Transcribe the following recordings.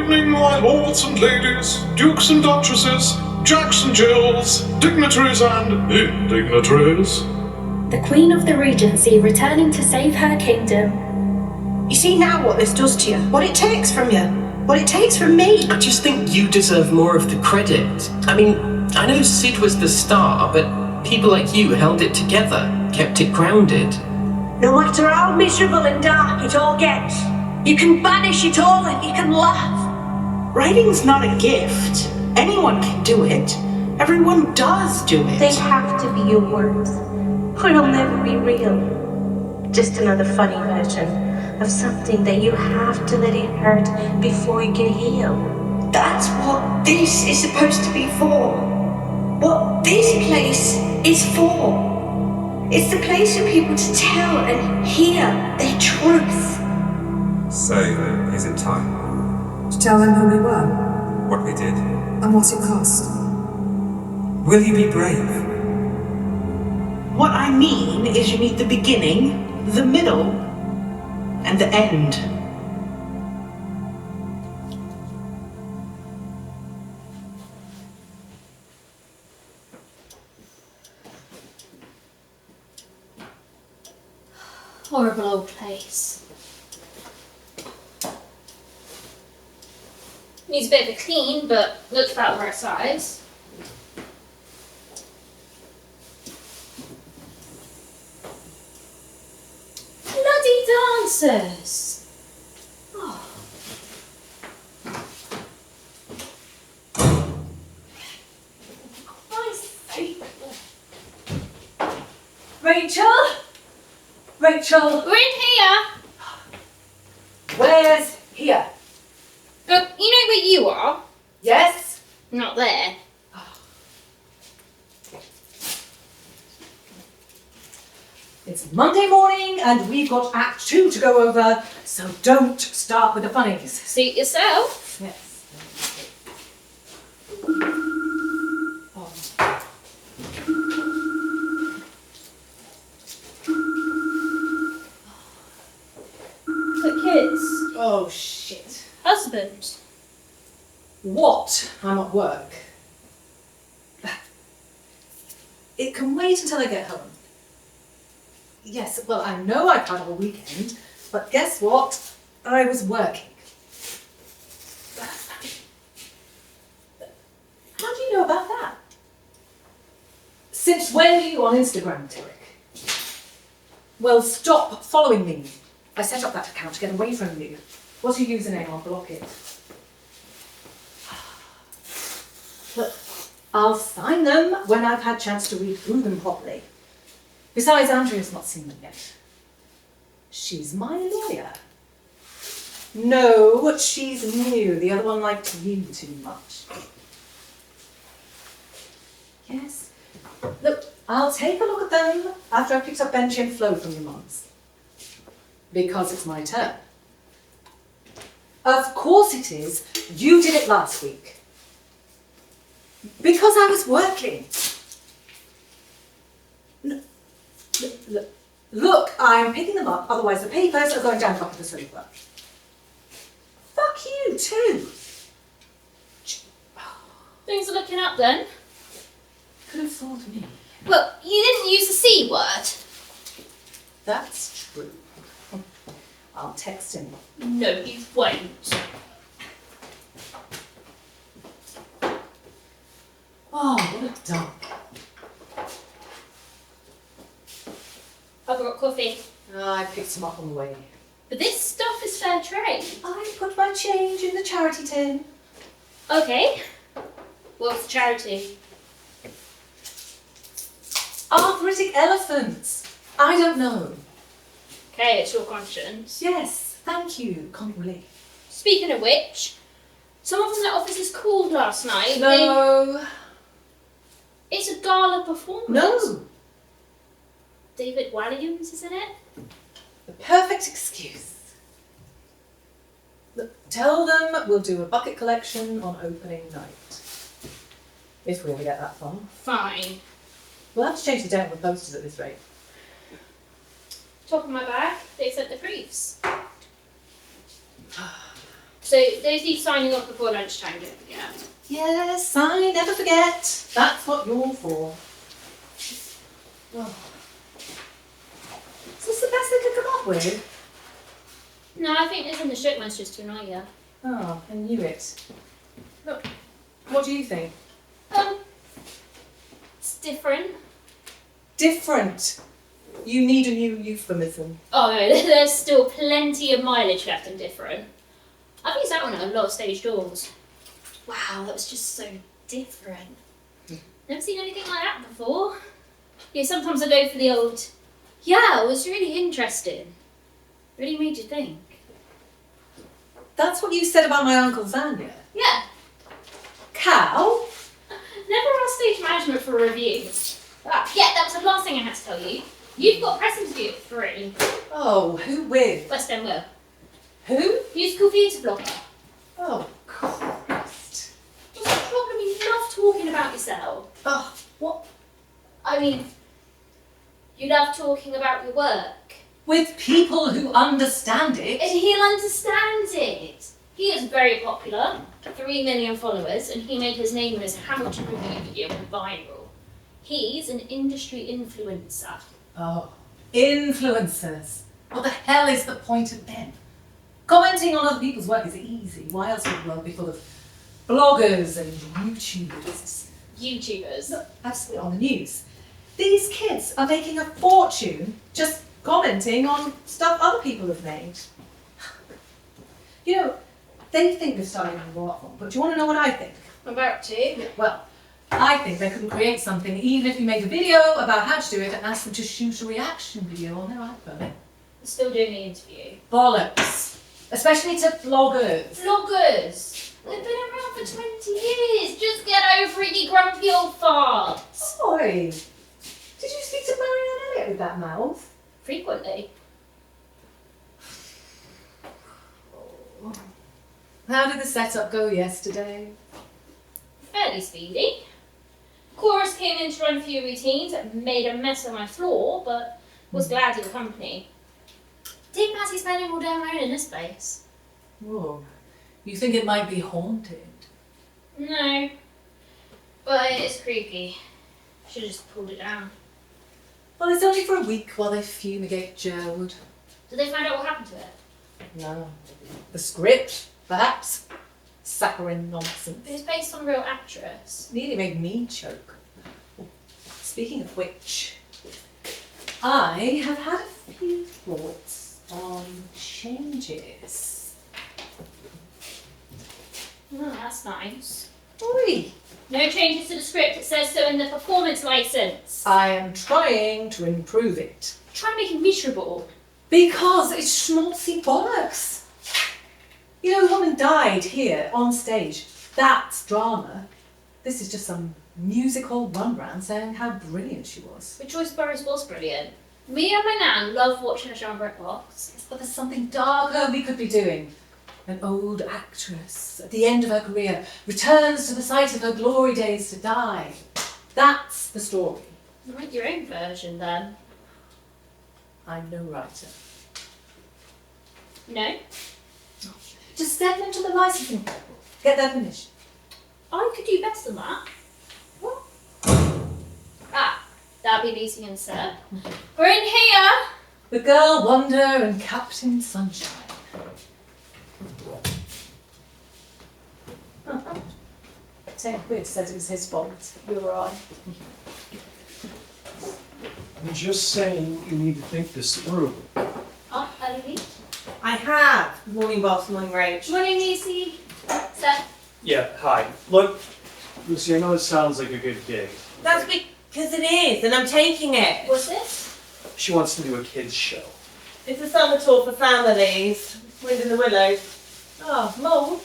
evening, my lords and ladies, dukes and duchesses, jacks and jills, dignitaries and indignitaries. The Queen of the Regency returning to save her kingdom. You see now what this does to you? What it takes from you? What it takes from me? I just think you deserve more of the credit. I mean, I know Sid was the star, but people like you held it together, kept it grounded. No matter how miserable and dark it all gets, you can banish it all and you can laugh. Writing's not a gift. Anyone can do it. Everyone does do it. They have to be your words, or it'll never be real. Just another funny version of something that you have to let it hurt before you can heal. That's what this is supposed to be for. What this place is for. It's the place for people to tell and hear their truth. So, is it time? To tell them who we were, What we did? and what it cost. Will you be brave? What I mean is you need the beginning, the middle, and the end. Horrible old place. Needs a bit of a clean, but looks about the right size. Bloody dancers! Oh. Christ's sake. Rachel? Rachel, We're in here! where's here? Look, you know where you are? Yes? Not there. It's Monday morning and we've got Act 2 to go over, so don't start with the funnies. Suit yourself. Yes. The kids. Oh, shit. Husband. What? I'm at work. It can wait until I get home. Yes, well, I know I've had a weekend, but guess what? I was working. How do you know about that? Since when are you on Instagram, Derek? Well, stop following me. I set up that account to get away from you. What's your username? I'll block it. Look, I'll sign them when I've had a chance to read through them properly. Besides, Andrea's not seen them yet. She's my lawyer. No, she's new. The other one liked you too much. Yes. Look, I'll take a look at them after I've picked up Benji and Flo from your mum's. Because it's my turn. Of course it is. You did it last week. Because I was working. Look, I'm picking them up, otherwise the papers are going down the back of the sofa. Fuck you too. Things are looking up then. Could have fooled me. Well, you didn't use the C word. That's true. I'll text him. No, you won't. Oh, what a dump. I've got coffee. I picked some up on the way. But this stuff is fair trade. I put my change in the charity tin. Okay. What's the charity? Arthritic elephants. I don't know. Okay, it's your conscience. Yes, thank you, comic relief. Speaking of which, someone from the office called last night. No. It's a gala performance. No. David Williams is in it. The perfect excuse. Look, tell them we'll do a bucket collection on opening night. If we ever get that far. Fine. We'll have to change the date on the posters at this rate. Top of my bag, they sent the briefs. So those need signing off before lunchtime, don't forget. Yes, I never forget. That's what you're for. Oh. Is this the best they could come up with? No, I think this in the strict one's just to annoy you. Oh, I knew it. Look, what do you think? It's different. Different. You need a new euphemism. Oh no, there's still plenty of mileage left in different. I've used that one at a lot of stage doors. Wow, that was just so different. Never seen anything like that before. Yeah, sometimes I go for the old, yeah, it was really interesting. Really made you think. That's what you said about my Uncle Vanya. Yeah, Cal? never asked stage management for reviews. Ah, yeah, that was the last thing I had to tell you. You've got a press interview at 3. Oh, who with? West End Will. Who? Musical theatre blogger. Oh, Christ. What's the problem? You love talking about yourself. Oh, what? I mean, you love talking about your work. With people who understand it. And he'll understand it. He is very popular, 3 million followers, and he made his name in his Hamilton review video and viral. He's an industry influencer. Oh, influencers. What the hell is the point of them? Commenting on other people's work is easy. Why else would the world be full of bloggers and YouTubers? YouTubers. Look, absolutely on the news. These kids are making a fortune just commenting on stuff other people have made. You know, they think they're starting a new art form, but do you want to know what I think? I'm about to. Well, I think they couldn't create something even if you made a video about how to do it and asked them to shoot a reaction video on their iPhone. Still doing the interview. Bollocks. Especially to bloggers. Vloggers! They've been around for 20 years. Just get over it, you grumpy old farts. Boy, did you speak to Marianne Elliott with that mouth? Frequently. How did the setup go yesterday? Fairly speedy. Chorus came in to run a few routines, made a mess of my floor, but was glad of the company. Didn't fancy spending all day on my own in this place. Oh, you think it might be haunted? No. But it's creepy. Should've just pulled it down. Well, it's only for a week while they fumigate Gerwood. Did they find out what happened to it? No. The script, perhaps. Saccharine nonsense. It's based on a real actress. Nearly made me choke. Speaking of which, I have had a few thoughts on changes. Oh, that's nice. Oi! No changes to the script, it says so in the performance license. I am trying to improve it. Try and make it miserable. Because it's schmaltzy bollocks. You know, the woman died here on stage. That's drama. This is just some musical run-round saying how brilliant she was. But Joyce Burrows was brilliant. Me and my nan love watching a show on BritBox. But there's something darker we could be doing. An old actress, at the end of her career, returns to the site of her glory days to die. That's the story. Write your own version then. I'm no writer. No? Just send them to the licensing people. Get their permission. I could do better than that. What? Ah, that'd be easy insert. We're in here! The Girl Wonder and Captain Sunshine. Ted Witt said it was his fault. You were right. I'm just saying you need to think this through. Oh, Ellie. I have. Morning, boss. Morning, Rach. Morning, Lucy. Seth. Yeah, hi. Look, Lucy, I know it sounds like a good gig. That's because it is, and I'm taking it. What's this? She wants to do a kids show. It's a summer tour for families. Wind in the Willows. Oh, Mo.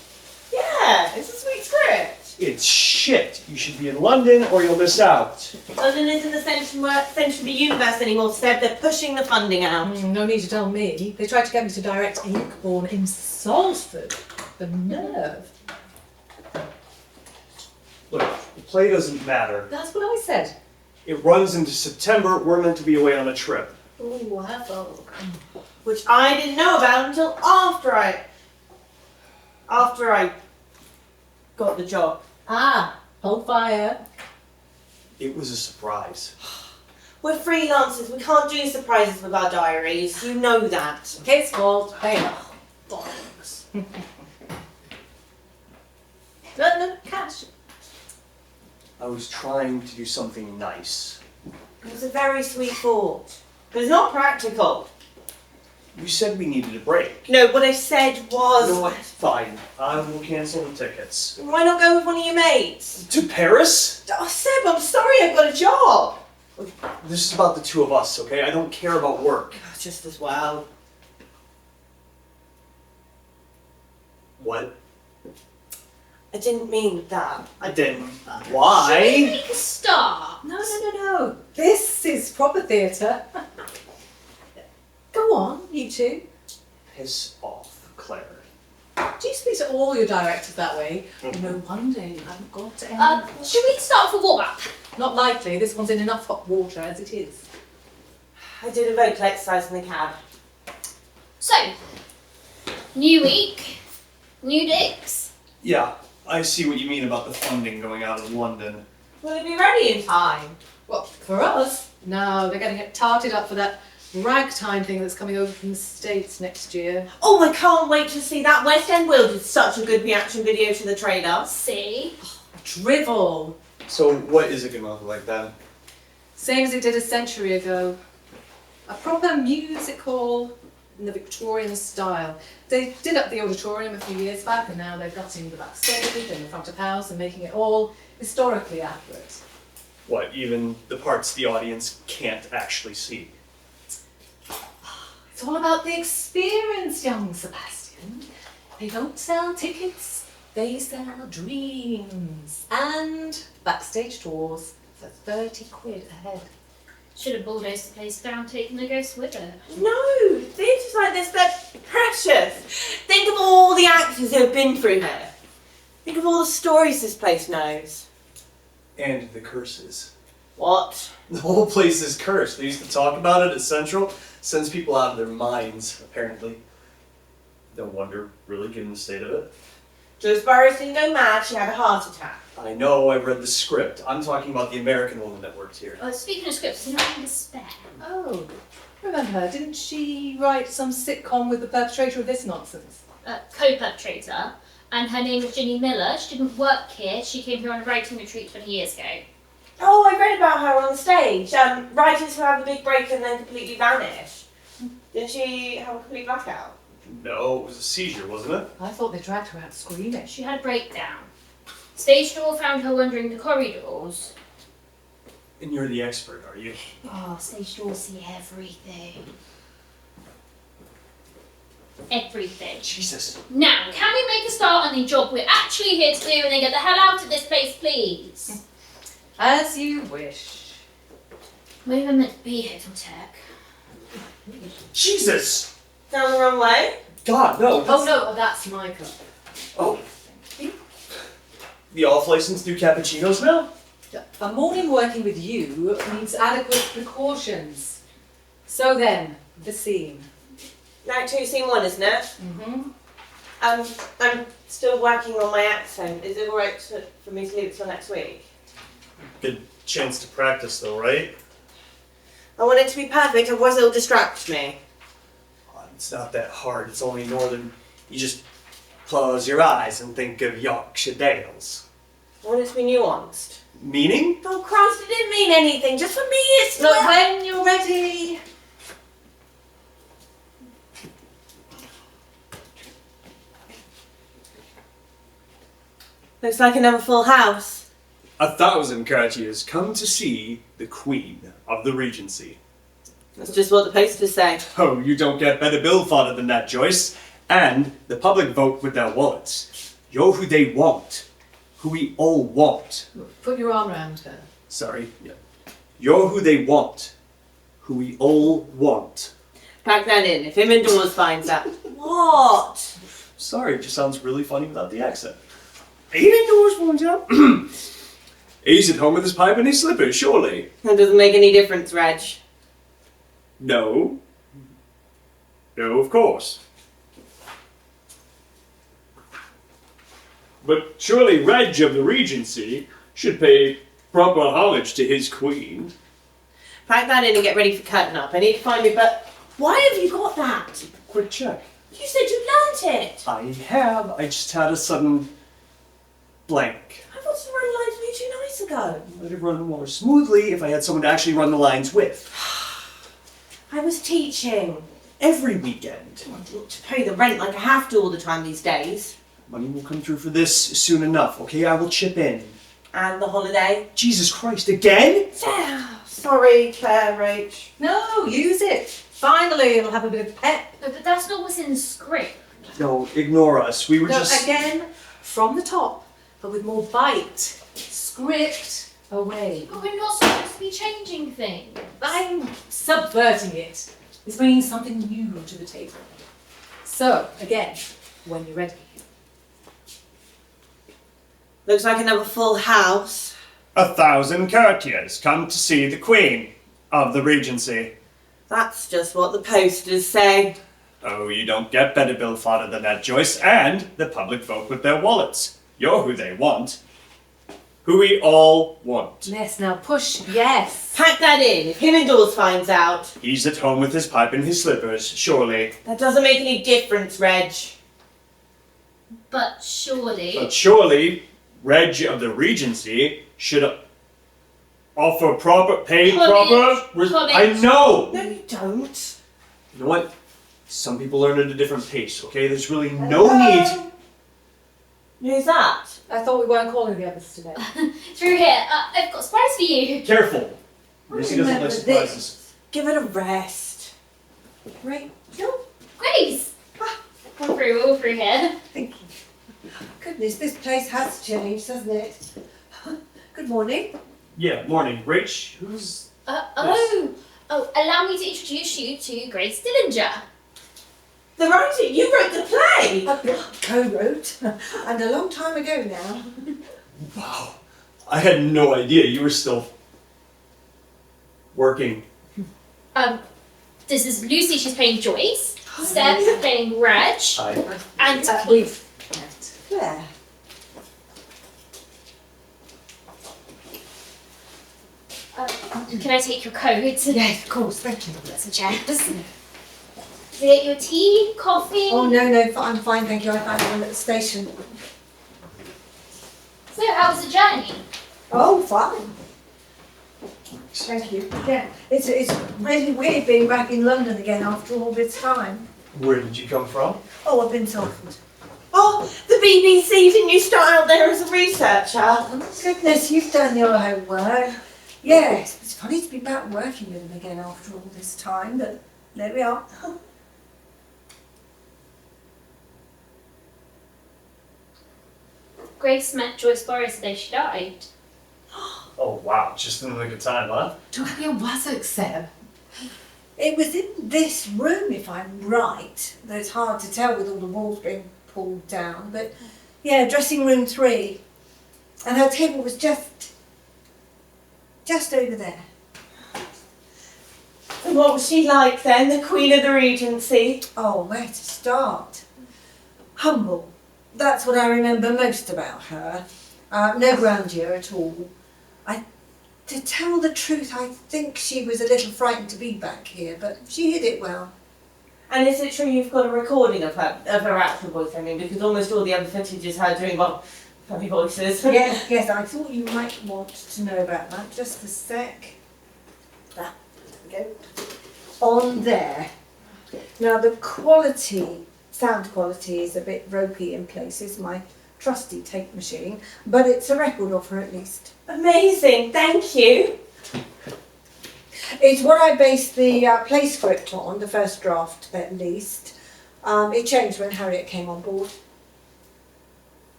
Yeah, it's a sweet script. It's shit. You should be in London or you'll miss out. London isn't the centre of the universe anymore, Seb. They're pushing the funding out. No need to tell me. They tried to get me to direct Inkborn in Salford. The nerve. Look, the play doesn't matter. That's what I said. It runs into September. We're meant to be away on a trip. Ooh, hello. Which I didn't know about until after I... After I got the job. Ah, hold fire. It was a surprise. We're freelancers. We can't do surprises with our diaries. You know that. Kate's fault. Pay up. Bollocks. No, cash. I was trying to do something nice. It was a very sweet thought. But it's not practical. You said we needed a break. No, what I said was... No, fine. I will cancel the tickets. Why not go with one of your mates? To Paris? Oh, Seb, I'm sorry, I've got a job. This is about the two of us, okay? I don't care about work. Just as well. What? I didn't mean that. Then Should we why? make a start? No. This is proper theatre. Go on, you two. Piss off, Claire. Do you speak to all your directors that way? No wonder you haven't got any. Should we start with a warm up? Not likely. This one's in enough hot water as it is. I did a vocal exercise in the cab. So, new week, new dicks. Yeah, I see what you mean about the funding going out of London. Will it be ready in time? Well, for us, no, they're getting it tarted up for that ragtime thing that's coming over from the States next year. Oh, I can't wait to see that. West End Will did such a good reaction video to the trailer. See? Drivel. So what is it gonna look like then? Same as it did a century ago. A proper musical in the Victorian style. They did up the auditorium a few years back and now they're gutting the backstage and the front of house and making it all historically accurate. What, even the parts the audience can't actually see? It's all about the experience, young Sebastian. They don't sell tickets, they sell dreams. And backstage tours for 30 quid a head. Should have bulldozed the place down, taken the ghost with her. No, theatres like this, they're precious. Think of all the actors who have been through here. Think of all the stories this place knows. And the curses. What? The whole place is cursed. They used to talk about it at Central. Sends people out of their minds, apparently. No wonder, really, given the state of it. Joyce Burroughs didn't go mad, she had a heart attack. I know, I read the script. I'm talking about the American woman that worked here. Speaking of scripts, is anything to spare? Oh, remember, didn't she write some sitcom with the perpetrator of this nonsense? Co-perpetrator, and her name is Ginny Miller. She didn't work here. She came here on a writing retreat 20 years ago. Oh, I read about her on stage. Writers who have a big break and then completely vanish. Didn't she have a complete blackout? No, it was a seizure, wasn't it? I thought they dragged her out screaming. She had a breakdown. Stage door found her wandering the corridors. And you're the expert, are you? Oh, stage doors see everything. Everything. Jesus. Now, can we make a start on the job we're actually here to do and then get the hell out of this place, please? As you wish. We were meant to be here till tech. Jesus! Down the wrong way? God, no. Oh no, that's my cup. Oh. The off-license do cappuccinos now? A morning working with you needs adequate precautions. So then, the scene. Night 2, scene 1, isn't it? Mm-hmm. I'm still working on my accent. Is it alright for me to leave it till next week? Good chance to practice though, right? I want it to be perfect, otherwise it'll distract me. It's not that hard. It's only northern. You just close your eyes and think of Yorkshire Dales. I want it to be nuanced. Meaning? Oh Christ, it didn't mean anything. Just for me, it's Look, when you're ready. Looks like another full house. 1,000 courtiers come to see the Queen of the Regency. That's just what the posters say. Oh, you don't get better bill fodder than that, Joyce. And the public vote with their wallets. You're who they want. Who we all want. Put your arm around her. Sorry. Yeah. You're who they want. Who we all want. Pack that in. If him indoors finds out. What? Sorry, it just sounds really funny without the accent. Ain't indoors, won't you? He's at home with his pipe and his slippers, surely. That doesn't make any difference, Reg. No. No, of course. but surely Reg of the Regency should pay proper homage to his queen. Pack that in and get ready for cutting up. I need to find me, but why have you got that? Quick check. You said you learnt it. I have. I just had a sudden blank. I thought to run lines way too nice ago. Would have run more smoothly if I had someone to actually run the lines with. I was teaching. Every weekend. To pay the rent like I have to all the time these days. Money will come through for this soon enough, okay? I will chip in. And the holiday. Jesus Christ, again? Sorry, Claire, Rach. No, use it. Finally, it'll have a bit of pep. But that's not what's in the script. No, ignore us. We were No, just... again, from the top, but with more bite. Script away. But we're not supposed to be changing things. I'm subverting it. It's bringing something new to the table. So, again, when you're ready. Looks like another full house. 1,000 courtiers come to see the Queen of the Regency. That's just what the posters say. Oh, you don't get better bill fodder than that, Joyce. And the public vote with their wallets. You're who they want. Who we all want. Yes, now push, yes. Pack that in. If him indoors finds out. He's at home with his pipe and his slippers, surely. That doesn't make any difference, Reg. But surely. But surely, Reg of the Regency should offer proper pay, Homage. I know! No, you don't. You know what? Some people learn at a different pace, okay? There's really no need. Who's that? I thought we weren't calling the others today. Through here. I've got a surprise for you. Careful. Missy doesn't like remember surprises. Give it a rest. Right. Grace. We're all through here. Thank you. Goodness, this place has changed, hasn't it? Good morning. Yeah, morning. Rach, who's... Oh, allow me to introduce you to Grace Dillinger. The writer, you wrote the play! I co-wrote, and a long time ago now. Wow. I had no idea you were still working. This is Lucy, she's playing Joyce. Steph playing Reg. Hi. And We've met. Claire. can I take your coat? Yes, of course, thank you. That's a chance. Get your tea, coffee. Oh, no, I'm fine, thank you. I found one at the station. So, how was the journey? Oh, fine. Thank you. Yeah, it's really weird being back in London again after all this time. Where did you come from? Oh, I've been Salford. Oh, the BBC, didn't you start out there as a researcher? Oh, goodness, you've done your homework. Yes, it's funny to be back working with them again after all this time, but there we are. Grace met Joyce Boris the day she died. Oh, wow. Just in the nick of time, huh? Where was it, Seb? It was in this room, if I'm right. Though it's hard to tell with all the walls being pulled down. But yeah, dressing room 3. And her table was just over there. And what was she like then, the Queen of the Regency? Oh, where to start? Humble. That's what I remember most about her. No grandeur at all. To tell the truth, I think she was a little frightened to be back here, but she hid it well. And is it true you've got a recording of her actual voice, I mean, because almost all the other footage is her doing, well, funny voices. Yes, I thought you might want to know about that. Just a sec. There we go. On there. Now the sound quality is a bit ropey in places, my trusty tape machine, but it's a record of her at least. Amazing, thank you. It's what I based the play script on, the first draft at least. It changed when Harriet came on board.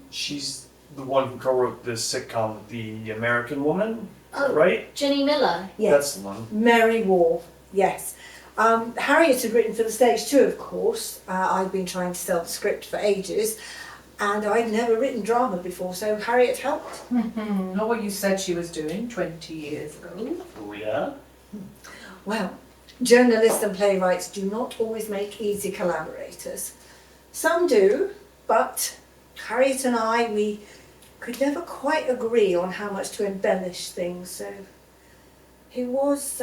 She's the one who co-wrote the sitcom The American Woman, Oh, right? Jenny Miller. Yes. That's the one. Mary War, yes. Harriet had written for the stage too, of course. I'd been trying to sell the script for ages, and I'd never written drama before, so Harriet helped. Not what you said she was doing 20 years ago. Oh, yeah? Well, journalists and playwrights do not always make easy collaborators. Some do, but Harriet and I, we could never quite agree on how much to embellish things, so he was,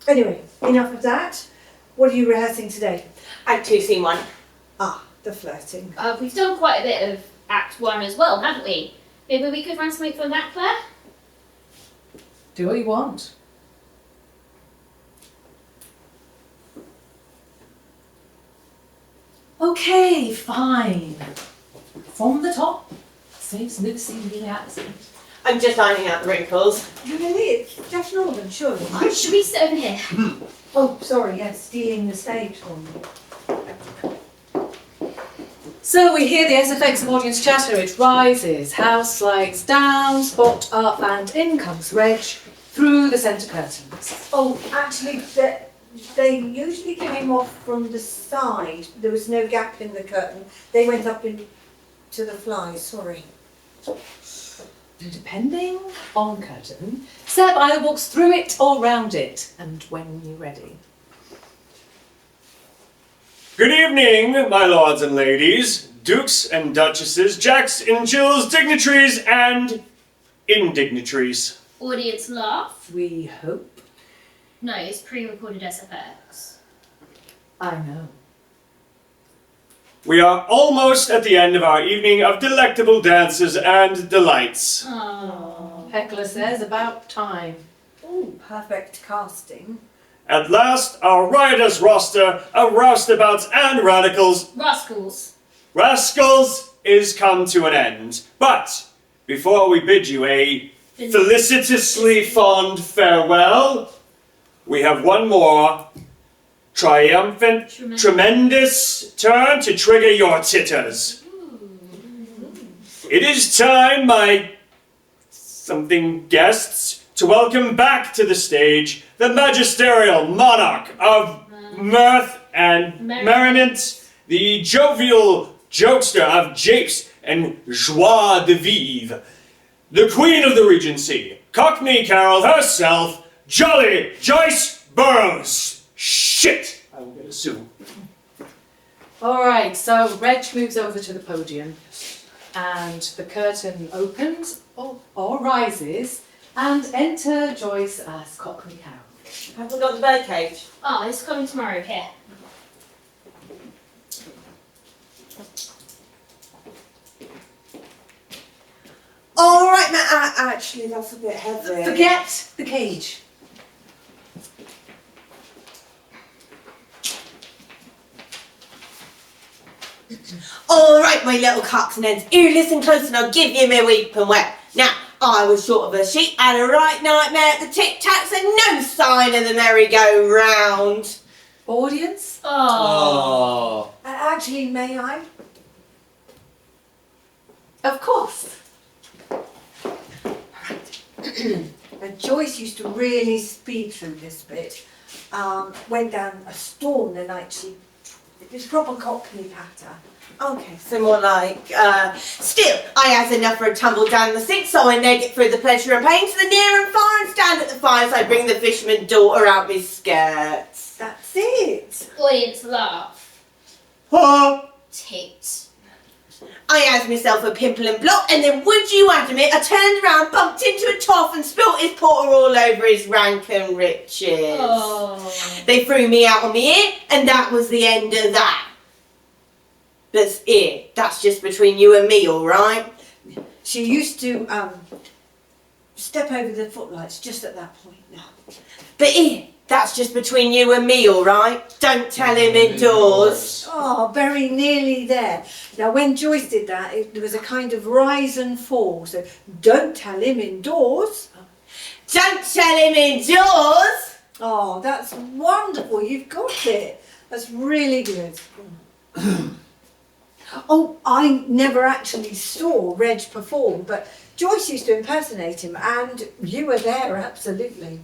Anyway, enough of that. What are you rehearsing today? Act 2, Scene 1. Ah, the flirting. We've done quite a bit of Act 1 as well, haven't we? Maybe we could run something from that, Claire? Do what you want. Okay, fine. From the top. Saves never seen the accent. I'm just ironing out the wrinkles. Really? It's Josh Norman, surely. Should we sit over here? Oh, sorry, yes, stealing the stage for me. So we hear the SFX audience chatter, it rises, house slides down, spot up, and in comes Reg through the centre curtains. Oh, actually, they usually came off from the side. There was no gap in the curtain. They went up into the flies, sorry. Depending on curtain, Seb either walks through it or round it, and when you're ready. Good evening, my lords and ladies, dukes and duchesses, jacks and jills, dignitaries and indignitaries. Audience laugh? We hope. No, it's pre-recorded SFX. I know. We are almost at the end of our evening of delectable dances and delights. Oh. Heckler says about time. Oh, perfect casting. At last, our riotous roster of roustabouts and rascals is come to an end. But before we bid you a felicitously fond farewell, we have one more triumphant, tremendous turn to trigger your titters. It is time, my something guests, to welcome back to the stage the magisterial monarch of mirth and merriment, the jovial jokester of japes and joie de vivre, the queen of the Regency, Cockney Carol herself, Jolly Joyce Burrows. Shit! I will get a sue. Alright, so Reg moves over to the podium and the curtain opens or rises and enter Joyce as Cockney Carol. Haven't got the birdcage. Oh, it's coming tomorrow, here. Alright, actually that's a bit heavy. Forget the cage. Alright, my little cocks and hens, here listen close and I'll give you my weeping wet. Now, I was short of a sheet, had a right nightmare at the tic-tacs and no sign of the merry-go-round. Audience? Oh. Actually, may I? Of course. Joyce used to really speed through this bit. Went down a storm the night it was proper Cockney patter. Okay, so more like, still, I has enough for a tumble down the sink, so I neg it through the pleasure and pain to the near and far and stand at the fire, so I bring the fisherman daughter out me skirts. That's it. Audience laugh. Huh? Tit. I has myself a pimple and blot, and then would you admit it, I turned around, bumped into a toff and spilt his porter all over his rank and riches. Oh. They threw me out on my ear, and that was the end of that. That's it. That's just between you and me, alright? She used to step over the footlights just at that point now. But here, that's just between you and me, alright? Don't tell him indoors. Oh, very nearly there. Now, when Joyce did that, there was a kind of rise and fall. So, don't tell him indoors. Don't tell him indoors! Oh, that's wonderful. You've got it. That's really good. Oh, I never actually saw Reg perform, but Joyce used to impersonate him, and you were there, absolutely.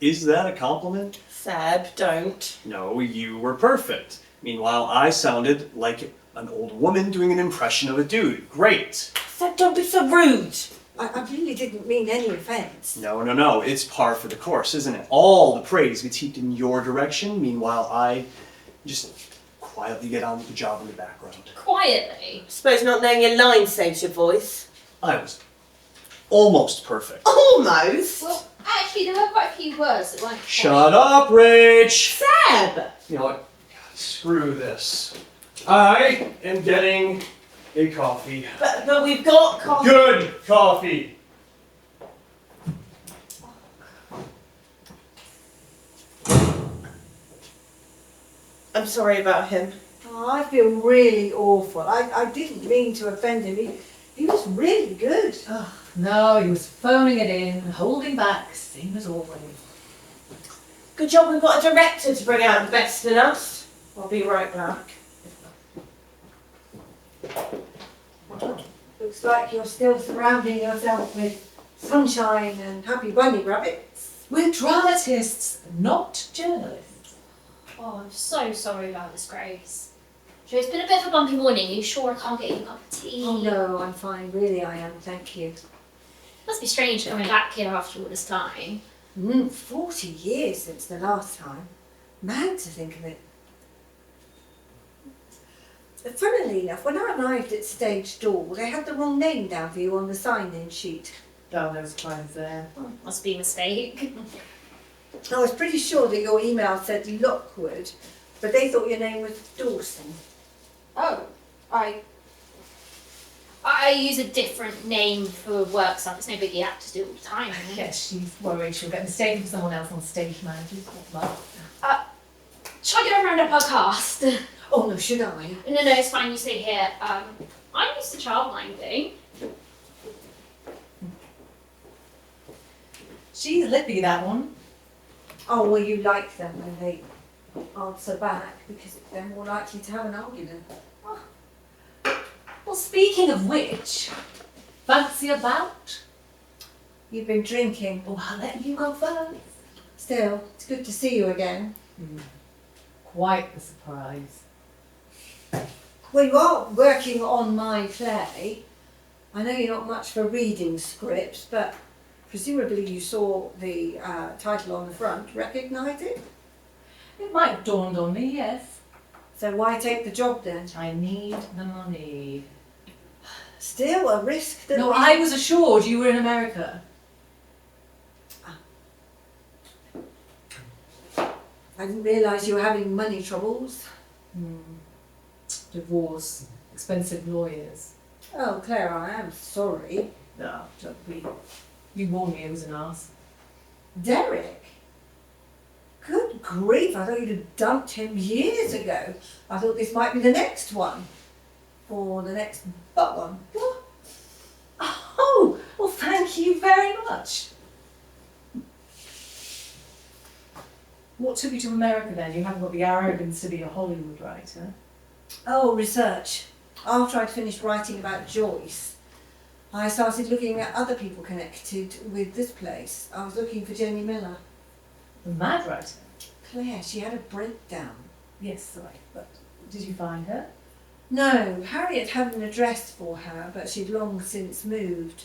Is that a compliment? Seb, don't. No, you were perfect. Meanwhile, I sounded like an old woman doing an impression of a dude. Great. Seb, don't be so rude. I really didn't mean any offence. No. It's par for the course, isn't it? All the praise gets heaped in your direction. Meanwhile, I just quietly get on with the job in the background. Quietly. Suppose not knowing your line saves your voice. I was almost perfect. Almost. Well, actually, there were quite a few words that weren't. Shut up, Rach! Seb! You know what? Screw this. I am getting a coffee. But we've got coffee. Good coffee! I'm sorry about him. Oh, I feel really awful. I didn't mean to offend him. He was really good. Oh, no, he was phoning it in, holding back, same as always. Good job we've got a director to bring out the best in us. I'll be right back. Looks like you're still surrounding yourself with sunshine and happy bunny rabbits. We're dramatists, not journalists. Oh, I'm so sorry about this, Grace. Sure, it's been a bit of a bumpy morning. Are you sure I can't get you a cup of tea? Oh no, I'm fine. Really, I am. Thank you. Must be strange coming back here after all this time. 40 years since the last time. Mad to think of it. Funnily enough, when I arrived at stage door, they had the wrong name down for you on the sign-in sheet. Oh, there was clients there. Oh, must be a mistake. I was pretty sure that your email said Lockwood, but they thought your name was Dawson. Oh, I use a different name for work stuff. It's no biggie. I have to do it all the time. Yes, she's worried she'll get mistaken for someone else on stage managers. Shall I get around up our cast? Oh no, should I? No, it's fine. You stay here. I'm used to childminding. She's lippy, that one. Oh, well, you like them when they answer back because they're more likely to have an argument. Well, speaking of which, fancy a bout? You've been drinking. Oh, I'll let you go first. Still, it's good to see you again. Quite the surprise. Well, you are working on my play. I know you're not much for reading scripts, but presumably you saw the title on the front. Recognise it? It might have dawned on me, yes. So why take the job then? I need the money. Still a risk that No, I was assured you were in America. I didn't realise you were having money troubles. Divorce, expensive lawyers. Oh, Claire, I am sorry. No, don't be. You warned me it was an arse. Derek? Good grief, I thought you'd have dumped him years ago. I thought this might be the next one. Or the next but one. What? Oh, well, thank you very much. What took you to America then? You haven't got the arrogance to be a Hollywood writer. Oh, research. After I'd finished writing about Joyce, I started looking at other people connected with this place. I was looking for Jenny Miller. The mad writer? Claire, she had a breakdown. Yes, right. But did you find her? No, Harriet had an address for her, but she'd long since moved.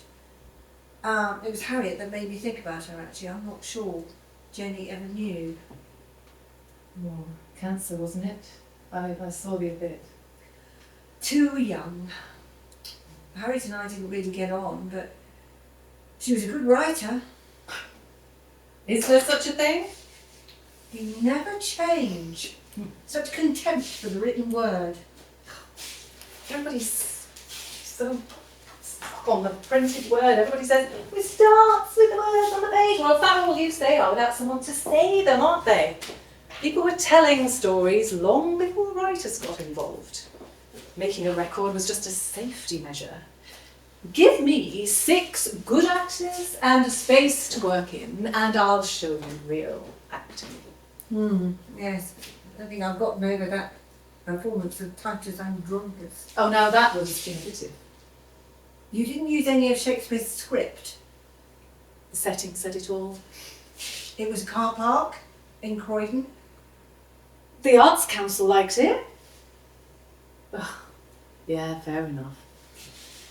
It was Harriet that made me think about her, actually. I'm not sure Jenny ever knew. Well, cancer, wasn't it? I saw the bit. Too young. Harriet and I didn't really get on, but she was a good writer. Is there such a thing? You never change. Such contempt for the written word. Everybody's so stuck on the printed word. Everybody says, it starts with the words on the page. Well, family use they are without someone to say them, aren't they? People were telling stories long before writers got involved. Making a record was just a safety measure. Give me 6 good actors and a space to work in, and I'll show you real acting. Yes. I don't think I've gotten over that performance of Titus Andronicus. Oh, now that was definitive. You didn't use any of Shakespeare's script. The setting said it all. It was a car park in Croydon. The Arts Council liked it. Ugh. Yeah, fair enough.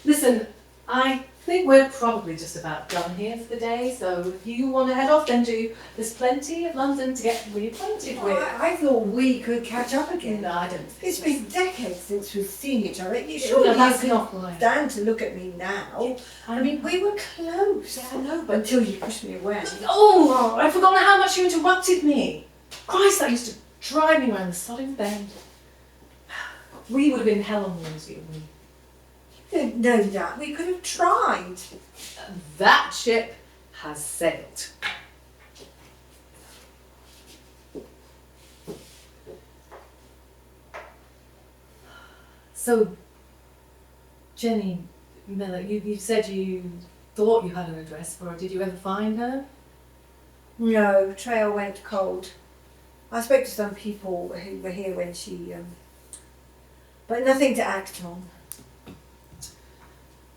Listen, I I think we're probably just about done here for the day, so if you want to head off, then do. There's plenty of London to get reacquainted with. I thought we could catch up again. No, I don't think It's so. been decades since we've seen each other. You No, surely that's you not can right. stand to look at me now. I mean, we were close. Yeah, I know, but... Until you pushed me away. Oh, I've forgotten how much you interrupted me. Christ, that used to drive me around the sodding bend. We would have been hell on wheels, you and me. You didn't know that. We could have tried. That ship has sailed. So, Jenny Miller, you said you thought you had an address for her. Did you ever find her? No, trail went cold. I spoke to some people who were here when she, but nothing to act on.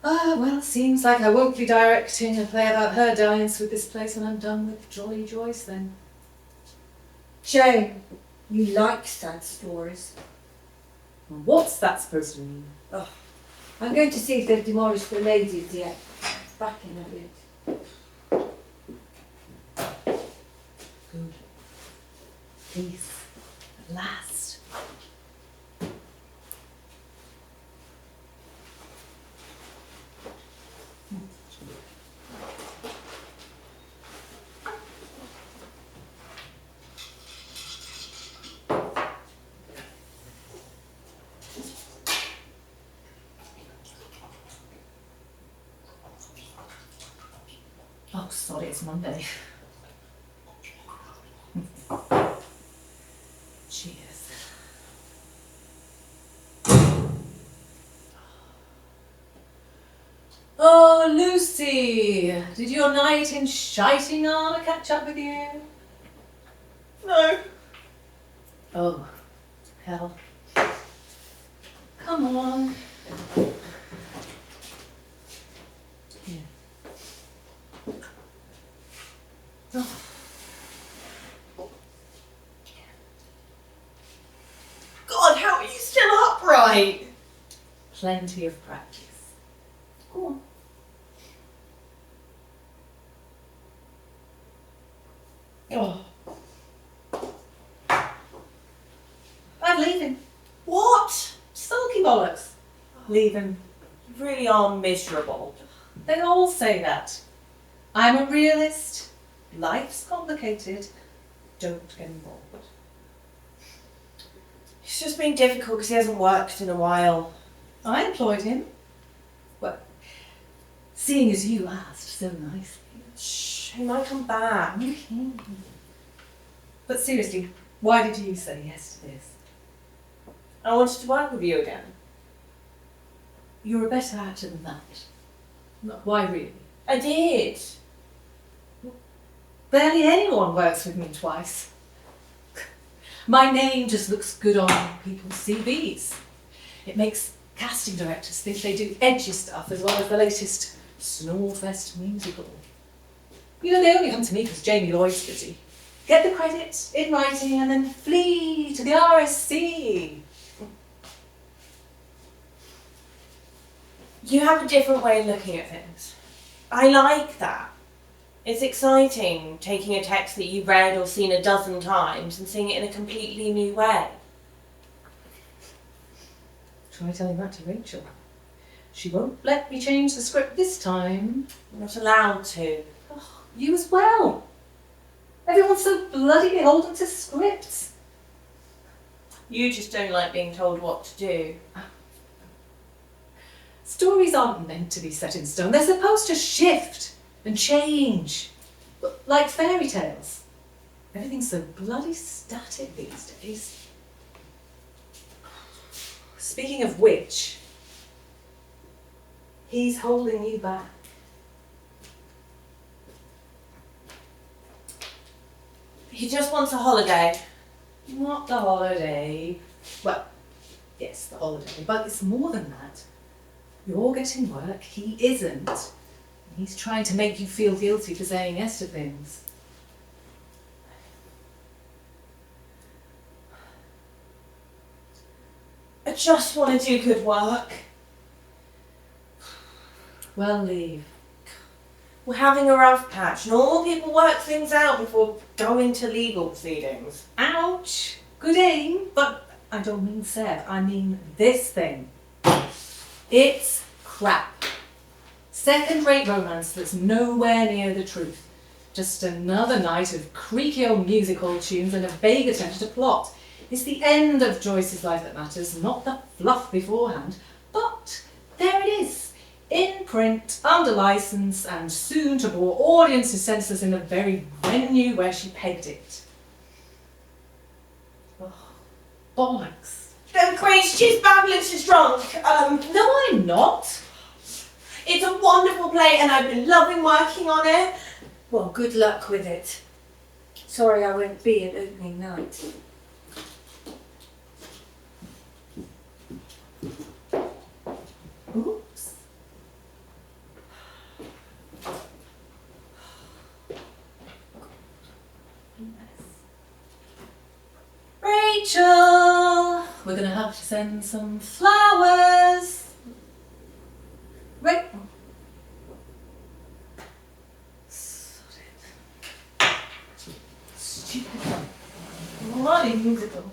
Well, seems like I won't be directing a play about her dalliance with this place when I'm done with Jolly Joyce then. Jane, you like sad stories. What's that supposed to mean? Oh, I'm going to see if they've demolished the ladies yet. Back in a bit. Good. Peace. At last. Oh, sorry, it's Monday. Cheers. Oh, Lucy, did your knight in shiting armour catch up with you? No. Oh, hell. Come on. Here. Oh. God, how are you still upright? Plenty of practice. Go on. Oh. I'm leaving. What? Sulky bollocks. Leaving. You really are miserable. They all say that. I'm a realist. Life's complicated. Don't get involved. It's just been difficult because he hasn't worked in a while. I employed him. Well, seeing as you asked so nicely. Shh, he might come back. But seriously, why did you say yes to this? I wanted to work with you again. You're a better actor than that. No, why really? I did. Barely anyone works with me twice. My name just looks good on people's CVs. It makes casting directors think they do edgy stuff as well as the latest Snorefest musical. You know, they only come to me because Jamie Lloyd's busy. Get the credit in writing and then flee to the RSC. You have a different way of looking at things. I like that. It's exciting taking a text that you've read or seen a dozen times and seeing it in a completely new way. Try telling that to Rachel. She won't let me change the script this time. You're not allowed to. Oh, you as well. Everyone's so bloody beholden to scripts. You just don't like being told what to do. Stories aren't meant to be set in stone. They're supposed to shift and change. Like fairy tales. Everything's so bloody static these days. Speaking of which, he's holding you back. He just wants a holiday. Not the holiday. Well, yes, the holiday, but it's more than that. You're getting work, he isn't. He's trying to make you feel guilty for saying yes to things. I just want to do good work. Well, leave. We're having a rough patch. Normal people work things out before going to legal proceedings. Ouch! Good aim, but I don't mean Seb. I mean this thing. It's crap. Second-rate romance that's nowhere near the truth. Just another night of creaky old music hall tunes and a vague attempt at a plot. It's the end of Joyce's life that matters, not the fluff beforehand. But there it is, in print, under license, and soon to bore audiences senseless in the very venue where she pegged it. Oh, bollocks. Grace, she's babbling, she's drunk. No, I'm not. It's a wonderful play and I've been loving working on it. Well, good luck with it. Sorry I won't be at opening night. Oops. Rachel, we're gonna have to send some flowers. Right. Stupid. Bloody musical.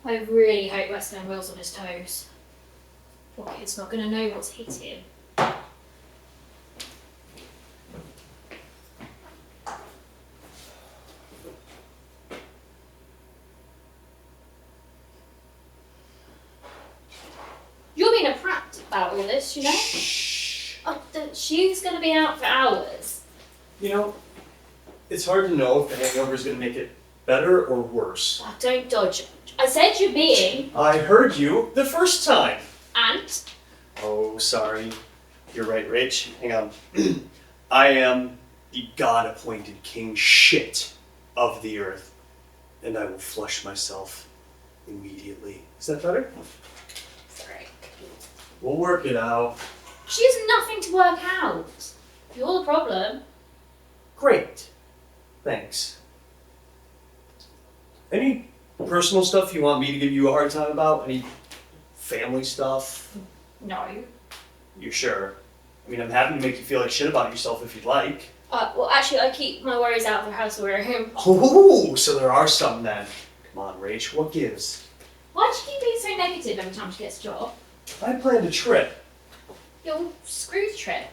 I really hope West End Will's on his toes. Poor kid's not going to know what's hit him. You're being a prat about all this, you know? Shh. Oh, she's going to be out for hours. You know, it's hard to know if the hangover is going to make it better or worse. Oh, don't dodge it. I said you're being. I heard you the first time. And? Oh, sorry. You're right, Rach. Hang on. I am the god-appointed king shit of the earth, and I will flush myself immediately. Is that better? Sorry. We'll work it out. She has nothing to work out. You're the problem. Great. Thanks. Any personal stuff you want me to give you a hard time about? Any family stuff? No. You sure? I mean, I'm happy to make you feel like shit about yourself if you'd like. Well, actually, I keep my worries out of the house where I'm. Oh, so there are some then. Come on, Rach, what gives? Why do you keep being so negative every time she gets a job? I planned a trip. Yo, screw the trip.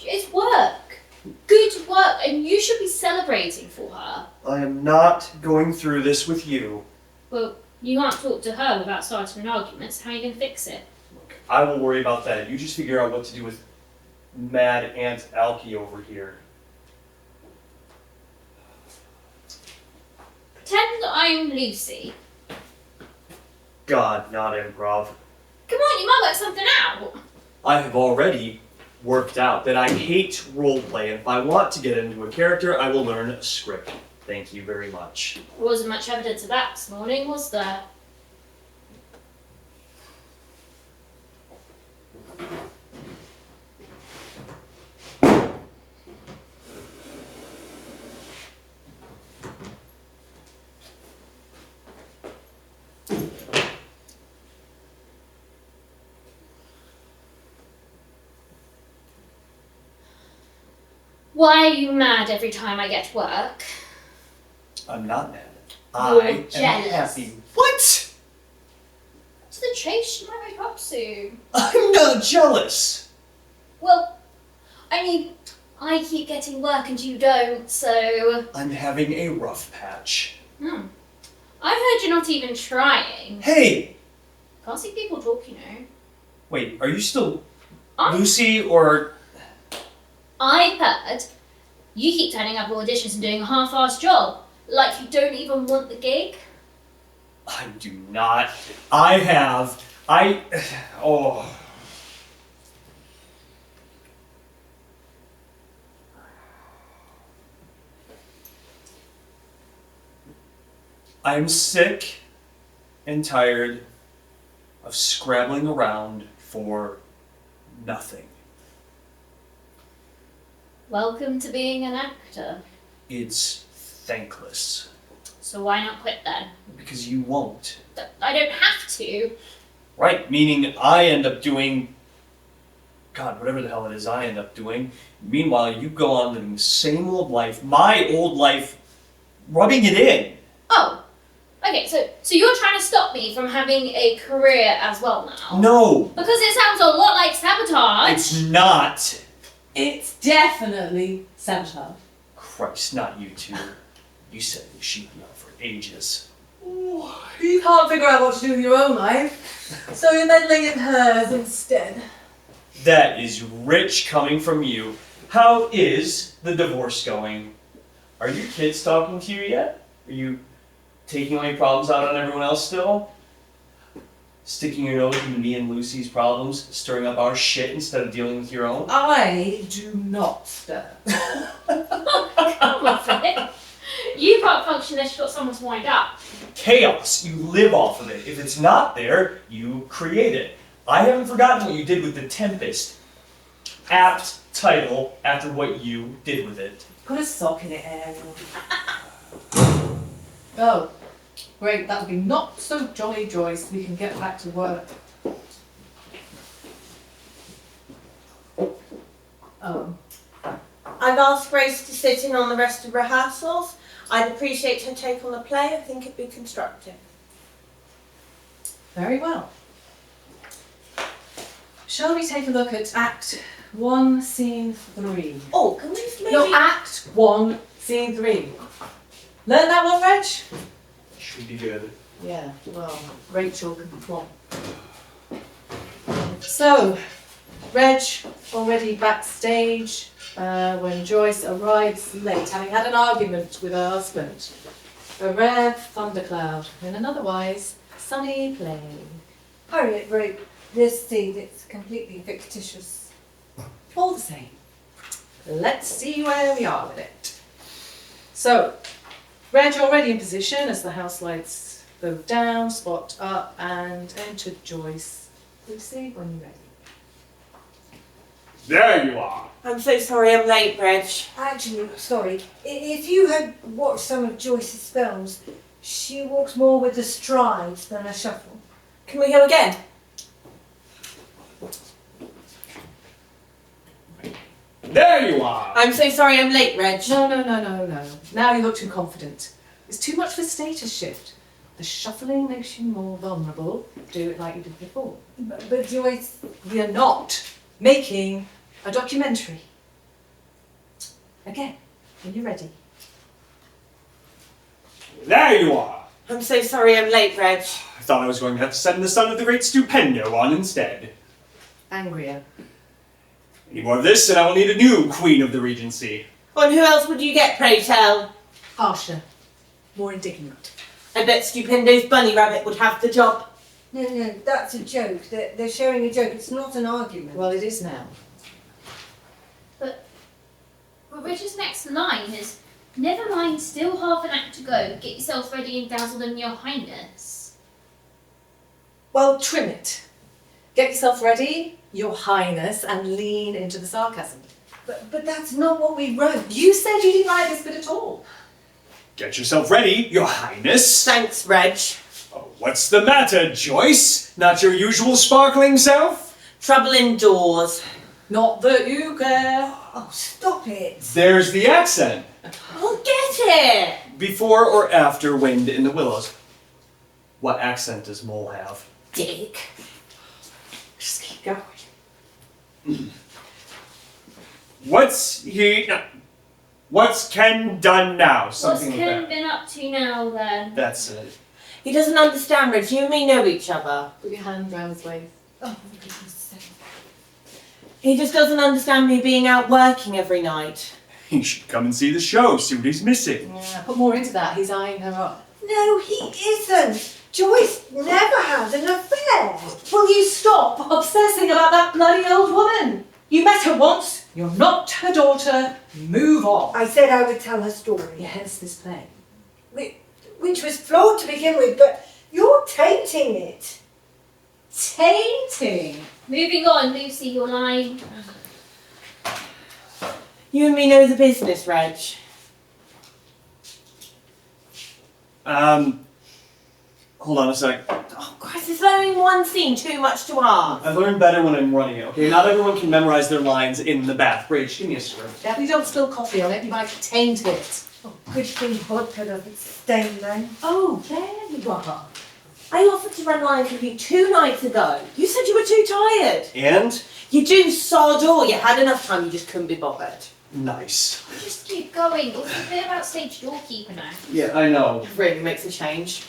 It's work. Good work, and you should be celebrating for her. I am not going through this with you. Well, you can't talk to her without starting an argument, so how are you going to fix it? Look, I will worry about that. You just figure out what to do with Mad Aunt Alkie over here. Pretend I'm Lucy. God, not improv. Come on, you might work something out. I have already worked out that I hate roleplay, and if I want to get into a character, I will learn a script. Thank you very much. Wasn't much evidence of that this morning, was there? Why are you mad every time I get to work? I'm not mad. You're I am jealous. happy. What? To the chase, she might wake up soon. I'm not jealous. Well, I mean, I keep getting work and you don't, so... I'm having a rough patch. I heard you're not even trying. Hey! Can't see people talk, you know. Wait, are you still I- Lucy or... I heard you keep turning up auditions and doing a half-assed job. Like you don't even want the gig. I do not. Oh. I'm sick and tired of scrabbling around for nothing. Welcome to being an actor. It's thankless. So why not quit then? Because you won't. I don't have to. Right, meaning I end up doing, God, whatever the hell it is I end up doing. Meanwhile, you go on living the same old life, my old life, rubbing it in. Oh. Okay, so you're trying to stop me from having a career as well now? No, Because it sounds a lot like sabotage. it's not. It's definitely sabotage. Christ, not you two. You set the sheep up for ages. You can't figure out what to do with your own life, so you're meddling in hers instead. That is rich coming from you. How is the divorce going? Are your kids talking to you yet? Are you taking all your problems out on everyone else still? Sticking your nose into me and Lucy's problems, stirring up our shit instead of dealing with your own? I do not stir. Come on, Philip. You can't function unless you've got someone to wind up. Chaos. You live off of it. If it's not there, you create it. I haven't forgotten what you did with The Tempest. Apt title after what you did with it. Put a sock in it, Ariel. Oh, great, that would be not so jolly, Joyce. We can get back to work. I've asked Grace to sit in on the rest of rehearsals. I'd appreciate her take on the play. I think it'd be constructive. Very well. Shall we take a look at Act 1, Scene 3? Oh, can we maybe... No, Act 1, Scene 3. Learn that one, Reg? Should be good. Yeah, well, Rachel can plot. So, Reg already backstage when Joyce arrives late, having had an argument with her husband. A rare thundercloud in an otherwise sunny plain. Harriet wrote this scene, it's completely fictitious. All the same, let's see where we are with it. So, Reg already in position as the house lights go down, spot up, and enter Joyce. Lucy, when you're ready. There you are. I'm so sorry I'm late, Reg. Actually, sorry, if you had watched some of Joyce's films, she walks more with a stride than a shuffle. Can we go again? There you are. I'm so sorry I'm late, Reg. No. Now you look too confident. It's too much of a status shift. The shuffling makes you more vulnerable. Do it like you did before. But Joyce... We are not making a documentary. Again, when you're ready. There you are. I'm so sorry I'm late, Reg. I thought I was going to have to send the son of the great Stupendo on instead. Angrier. Any more of this, and I will need a new Queen of the Regency. And who else would you get, pray tell? Harsher. More indignant. I bet Stupendo's bunny rabbit would have the job. No, that's a joke. They're sharing a joke. It's not an argument. Well, it is now. But Richard's next line is, never mind, still half an act to go. Get yourself ready and dazzle in your highness. Well, trim it. Get yourself ready, your highness, and lean into the sarcasm. But that's not what we wrote. You said you didn't like this bit at all. Get yourself ready, your highness. Thanks, Reg. Oh, what's the matter, Joyce? Not your usual sparkling self? Trouble indoors. Not that you care. Oh, stop it. There's the accent. I'll get it. Before or after Wind in the Willows? What accent does Mole have? Dick. Just keep going. What's Ken done now? What's Something like Ken that. been up to now then? That's it. He doesn't understand, Reg. You and me know each other. Put your hand round his waist. Oh, for goodness sake. He just doesn't understand me being out working every night. He should come and see the show, see what he's missing. Yeah, put more into that. He's eyeing her up. No, he isn't. Joyce never had an affair. Will you stop obsessing about that bloody old woman? You met her once. You're not her daughter. Move on. I said I would tell her story. Hence this play. Which was flawed to begin with, but you're tainting it. Tainting. Moving on, Lucy, your line. You and me know the business, Reg. Hold on a sec. Oh, Christ, is learning one scene too much to ask? I learn better when I'm running it, okay? Not everyone can memorize their lines in the bath. Rach, give me a script. Definitely don't spill coffee on it, you might taint it. Oh, good thing vodka doesn't stain then. Oh, there you are. I offered to run lines with you 2 nights ago. You said you were too tired. And? You do sod all. You had enough time, you just couldn't be bothered. Nice. Just keep going. What's the bit about stage doorkeeper now? Yeah, I know. It really makes a change.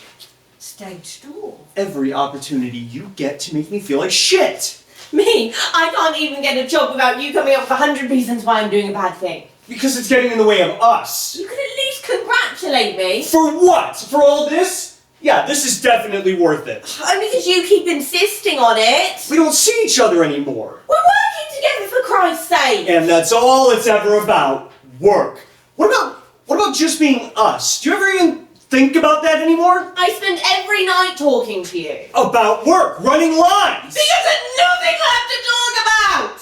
Stage door. Every opportunity you get to make me feel like shit. Me? I can't even get a job without you coming up with 100 reasons why I'm doing a bad thing. Because it's getting in the way of us. You could at least congratulate me. For what? For all this? Yeah, this is definitely worth it. Only because you keep insisting on it. We don't see each other anymore. We're working together, for Christ's sake. And that's all it's ever about. Work. What about just being us? Do you ever even think about that anymore? I spend every night talking to you. About work, running lines. Because there's nothing left to talk about!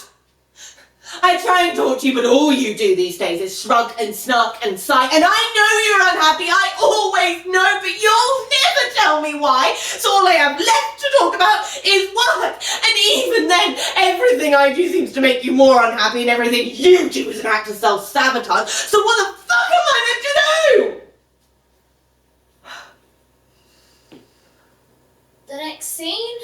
I try and talk to you, but all you do these days is shrug and snark and sigh. And I know you're unhappy, I always know, but you'll never tell me why. So all I have left to talk about is work. And even then, everything I do seems to make you more unhappy, and everything you do is an act of self-sabotage. So what the fuck am I meant to do? The next scene?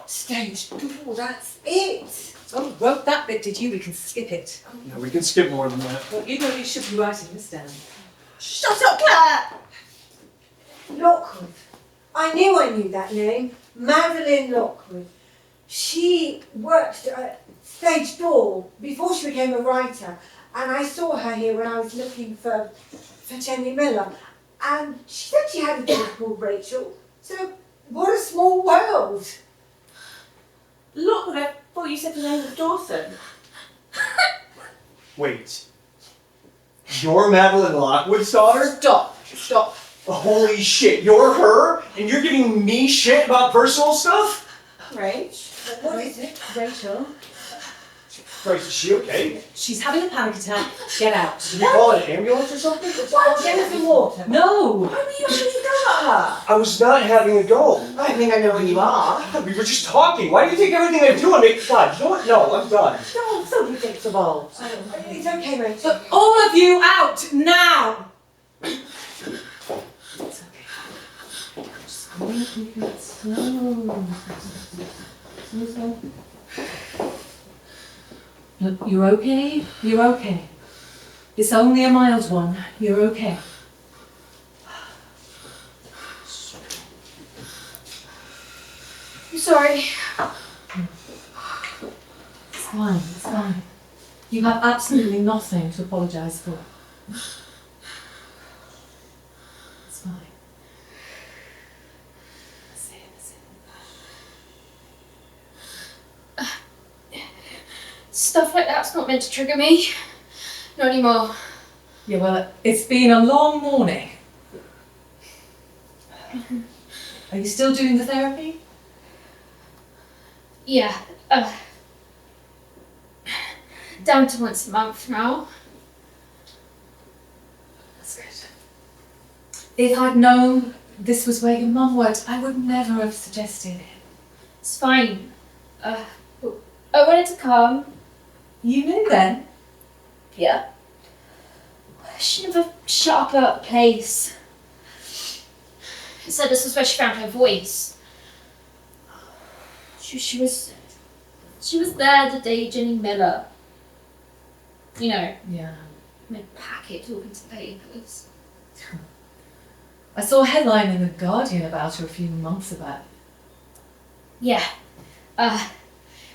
Stage door, that's it. Oh, wrote that bit, did you? We can skip it. Yeah, we can skip more than that. Well, you know you should be writing this down. Shut up, Claire! Lockwood. I knew that name. Madeline Lockwood. She worked at Stage Door before she became a writer, and I saw her here when I was looking for Jenny Miller. And she said she had a daughter called Rachel. So, what a small world. Look, I thought you said the name of Dawson. Wait. You're Madeline Lockwood's daughter? Stop. Holy shit, you're her? And you're giving me shit about personal stuff? Rach? What is it? Rachel, Christ, is she okay? she's having a panic attack. Get out. Did you call an ambulance or something? Get us some water. No! Why were you having a go at her? I was not having a go. I think I know who you are. We were just talking. Why do you think everything I do and make God? You know what? No, I'm done. Don't so predictable. It's okay, Rachel. Look, all of you out now! It's okay. Just breathe it slow. Slow. Look, you're okay. You're okay. It's only a mild one. You're okay. I'm sorry. It's fine. It's fine. You have absolutely nothing to apologise for. It's fine. That's it. Stuff like that's not meant to trigger me. Not anymore. Yeah, well, it's been a long morning. Are you still doing the therapy? Yeah. Down to once a month now. That's good. If I'd known this was where your mum worked, I would never have suggested it. It's fine. I wanted to come. You knew then? Yeah. She never shut up about the place. Said this was where she found her voice. She was there the day Jenny Miller. You know, Yeah. in a packet talking to the papers. I saw a headline in The Guardian about her a few months back. Yeah.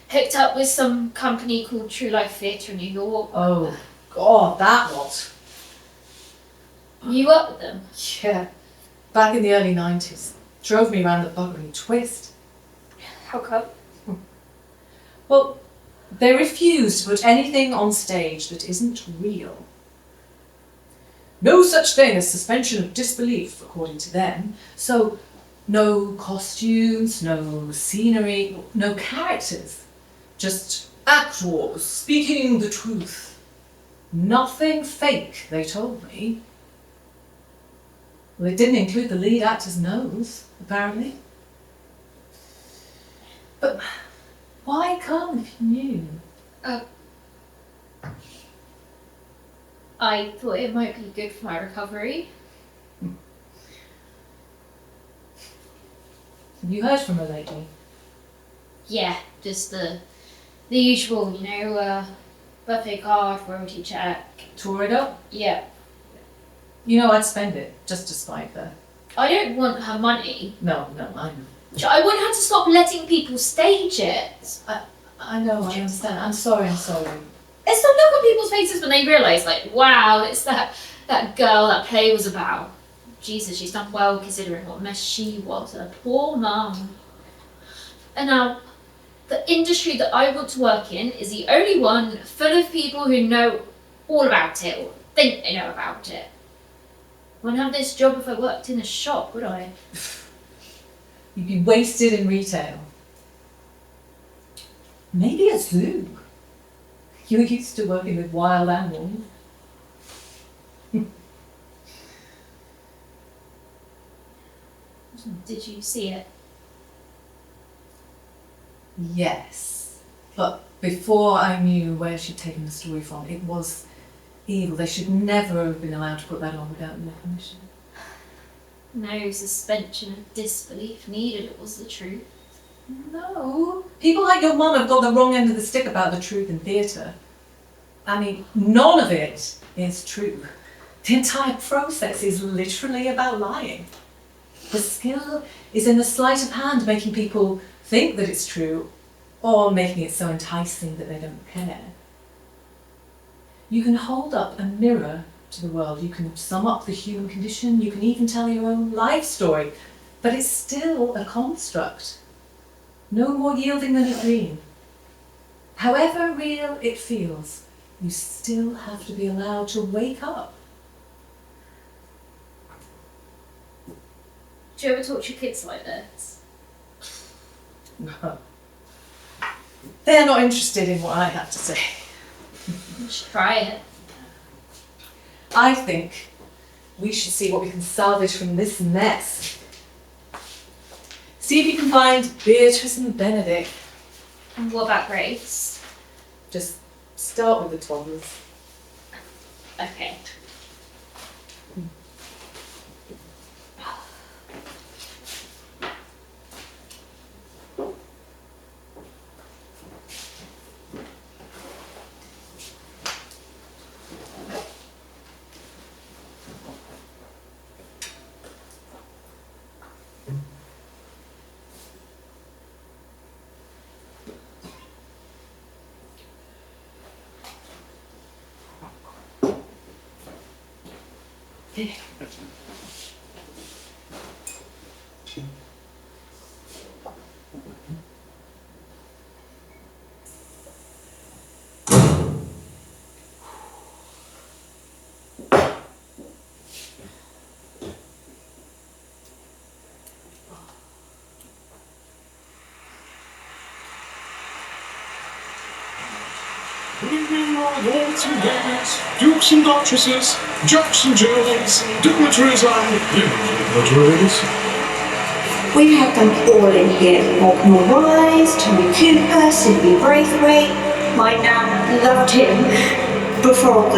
Hooked up with some company called True Life Theatre in New York. Oh, God, that was. You up with them? Yeah. Back in the early 90s. Drove me around the buggery twist. How come? Well, they refuse to put anything on stage that isn't real. No such thing as suspension of disbelief, according to them. So, No costumes, no scenery, no characters. Just actors speaking the truth. Nothing fake, they told me. Well, it didn't include the lead actor's nose, apparently. But why come if you knew? I thought it might be good for my recovery. Have you heard from her lately? Yeah, just the usual, birthday card, royalty check. Tore it up? Yeah. You know, I'd spend it just to spite her. I don't want her money. No, I know. I want her to stop letting people stage it. I know, I understand. I'm sorry. It's the look on people's faces when they realise, like, wow, it's that girl that play was about. Jesus, she's done well considering what mess she was. A poor mum. And now, the industry that I want to work in is the only one full of people who know all about it, or think they know about it. I wouldn't have this job if I worked in a shop, would I? You'd be wasted in retail. Maybe a zoo. You're used to working with wild animals. Did you see it? Yes. But before I knew where she'd taken the story from, it was evil. They should never have been allowed to put that on without your permission. No suspension of disbelief needed, it was the truth. No. People like your mum have got the wrong end of the stick about the truth in theatre. I mean, none of it is true. The entire process is literally about lying. The skill is in the sleight of hand, making people think that it's true, or making it so enticing that they don't care. You can hold up a mirror to the world, you can sum up the human condition, you can even tell your own life story, but it's still a construct. No more yielding than a dream. However real it feels, you still have to be allowed to wake up. Do you ever talk to your kids like this? No. They're not interested in what I have to say. You should try it. I think we should see what we can salvage from this mess. See if you can find Beatrice and Benedict. And what about Grace? Just start with the toddlers. Okay. Bringing our lords and ladies, dukes and duchesses, jacks and jills, dignitaries and indignitaries. We have them all in here. Morgan Wise, Tony Cooper, Sylvie Braithwaite. My nan loved him before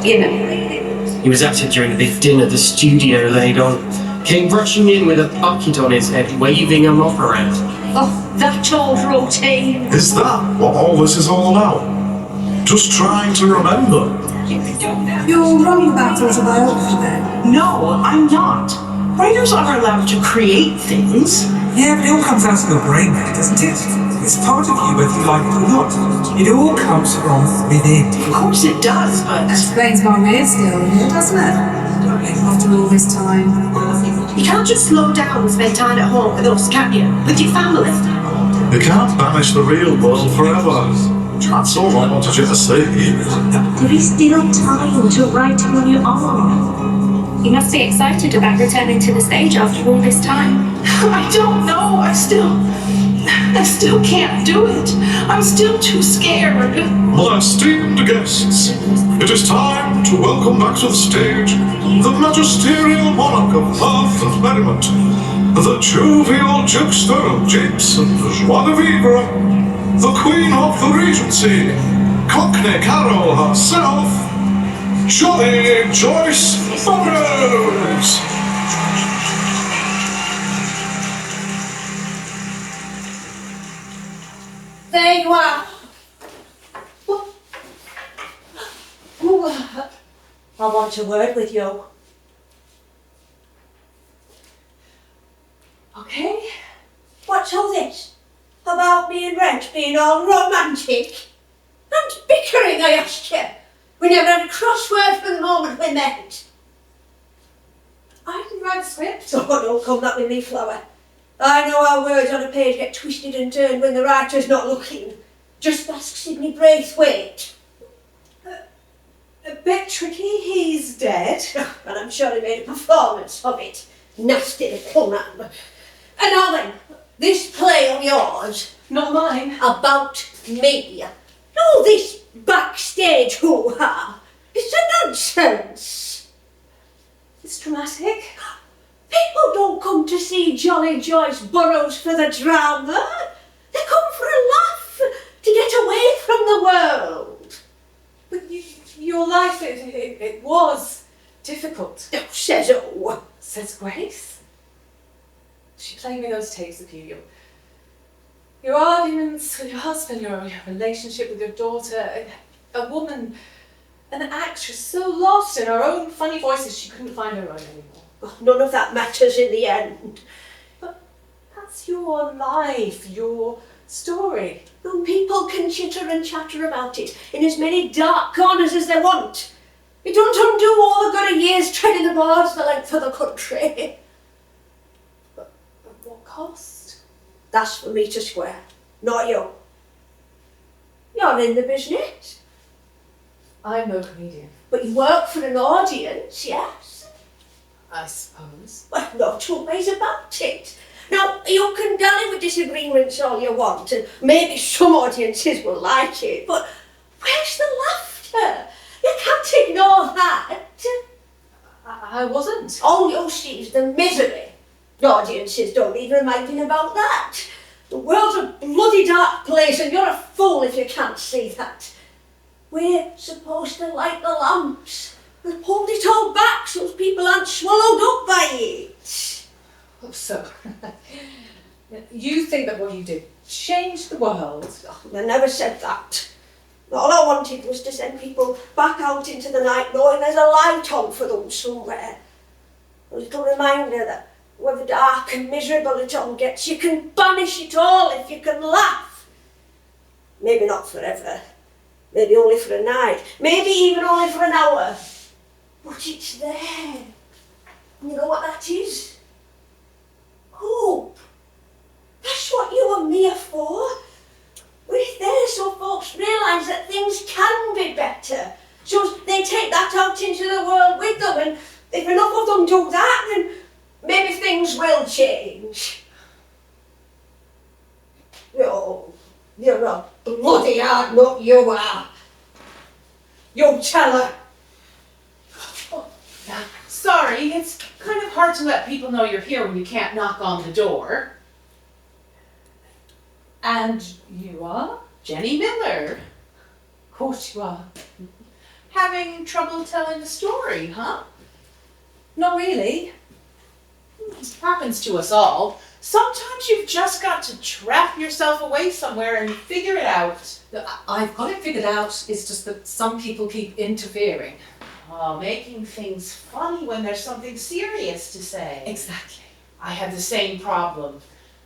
He was acted during a big dinner the studio laid on. Came rushing in with a bucket on his head, waving a mop around. Oh, that old routine. Is that what all this is all about? Just trying to remember. You're writing about autobiography then? No, I'm not. Writers are allowed to create things. Yeah, but it all comes out of your brain then, doesn't it? It's part of you whether you like it or not. It all comes from within. Of course it does, but... That explains why we're still here, doesn't it? After all this time. You can't just slow down and spend time at home with us, can you? With your family. You can't banish the real world forever. That's all I wanted you to say. There is still time to write on your own. You must be excited about returning to the stage after all this time. I don't know. I still can't do it. I'm still too scared. My esteemed guests, it is time to welcome back to the stage the magisterial monarch of mirth and merriment, the jovial jokester of japes and joie de vivre, the queen of the regency, Cockney Carol herself, Jolly Joyce Burrows. There you are. Ooh, I want a word with you. Okay. What's all this? About me and Rent being all romantic? And bickering, I asked you. We never had a crossword from the moment we met. I didn't write a script. Oh, don't come that with me, Flower. I know how words on a page get twisted and turned when the writer's not looking. Just ask Sidney Braithwaite. A bit tricky, he's dead. And I'm sure he made a performance of it. Nasty little man. And now then, this play of yours. Not mine. About me. All this backstage hoo-ha. It's a nonsense. It's dramatic. People don't come to see Jolly Joyce Burrows for the drama. They come for a laugh, to get away from the world. But your life, it was difficult. Oh, says who? Says Grace. She played me those tapes of you. Your arguments with your husband, your relationship with your daughter, a woman, an actress so lost in her own funny voices she couldn't find her own anymore. Oh, none of that matters in the end. But that's your life, your story. And people can chitter and chatter about it in as many dark corners as they want. It don't undo all the good years treading the boards the length of the country. But what cost? That's for me to square, not you. You're in the business. I'm no comedian. But you work for an audience, yes? I suppose. Well, no two ways about it. Now, you can dally with disagreements all you want, and maybe some audiences will like it, but where's the laughter? You can't ignore that. I wasn't. All you see is the misery. The audiences don't need reminding about that. The world's a bloody dark place, and you're a fool if you can't see that. We're supposed to light the lamps and hold it all back so people aren't swallowed up by it. Oh, so, you think that what you did changed the world? Oh, I never said that. All I wanted was to send people back out into the night knowing there's a light on for them somewhere. A little reminder that however dark and miserable it all gets, you can banish it all if you can laugh. Maybe not forever. Maybe only for a night. Maybe even only for an hour. But it's there. You know what that is? Hope. That's what you and me are for. We're there so folks realise that things can be better. So they take that out into the world with them, and if enough of them do that, then maybe things will change. You're a bloody hard nut, you are. You tell her. Sorry, it's kind of hard to let people know you're here when you can't knock on the door. And you are? Jenny Miller. Of course you are. Having trouble telling the story, huh? Not really. It happens to us all. Sometimes you've just got to trap yourself away somewhere and figure it out. I've got it figured out, it's just that some people keep interfering. Oh, making things funny when there's something serious to say. Exactly. I had the same problem.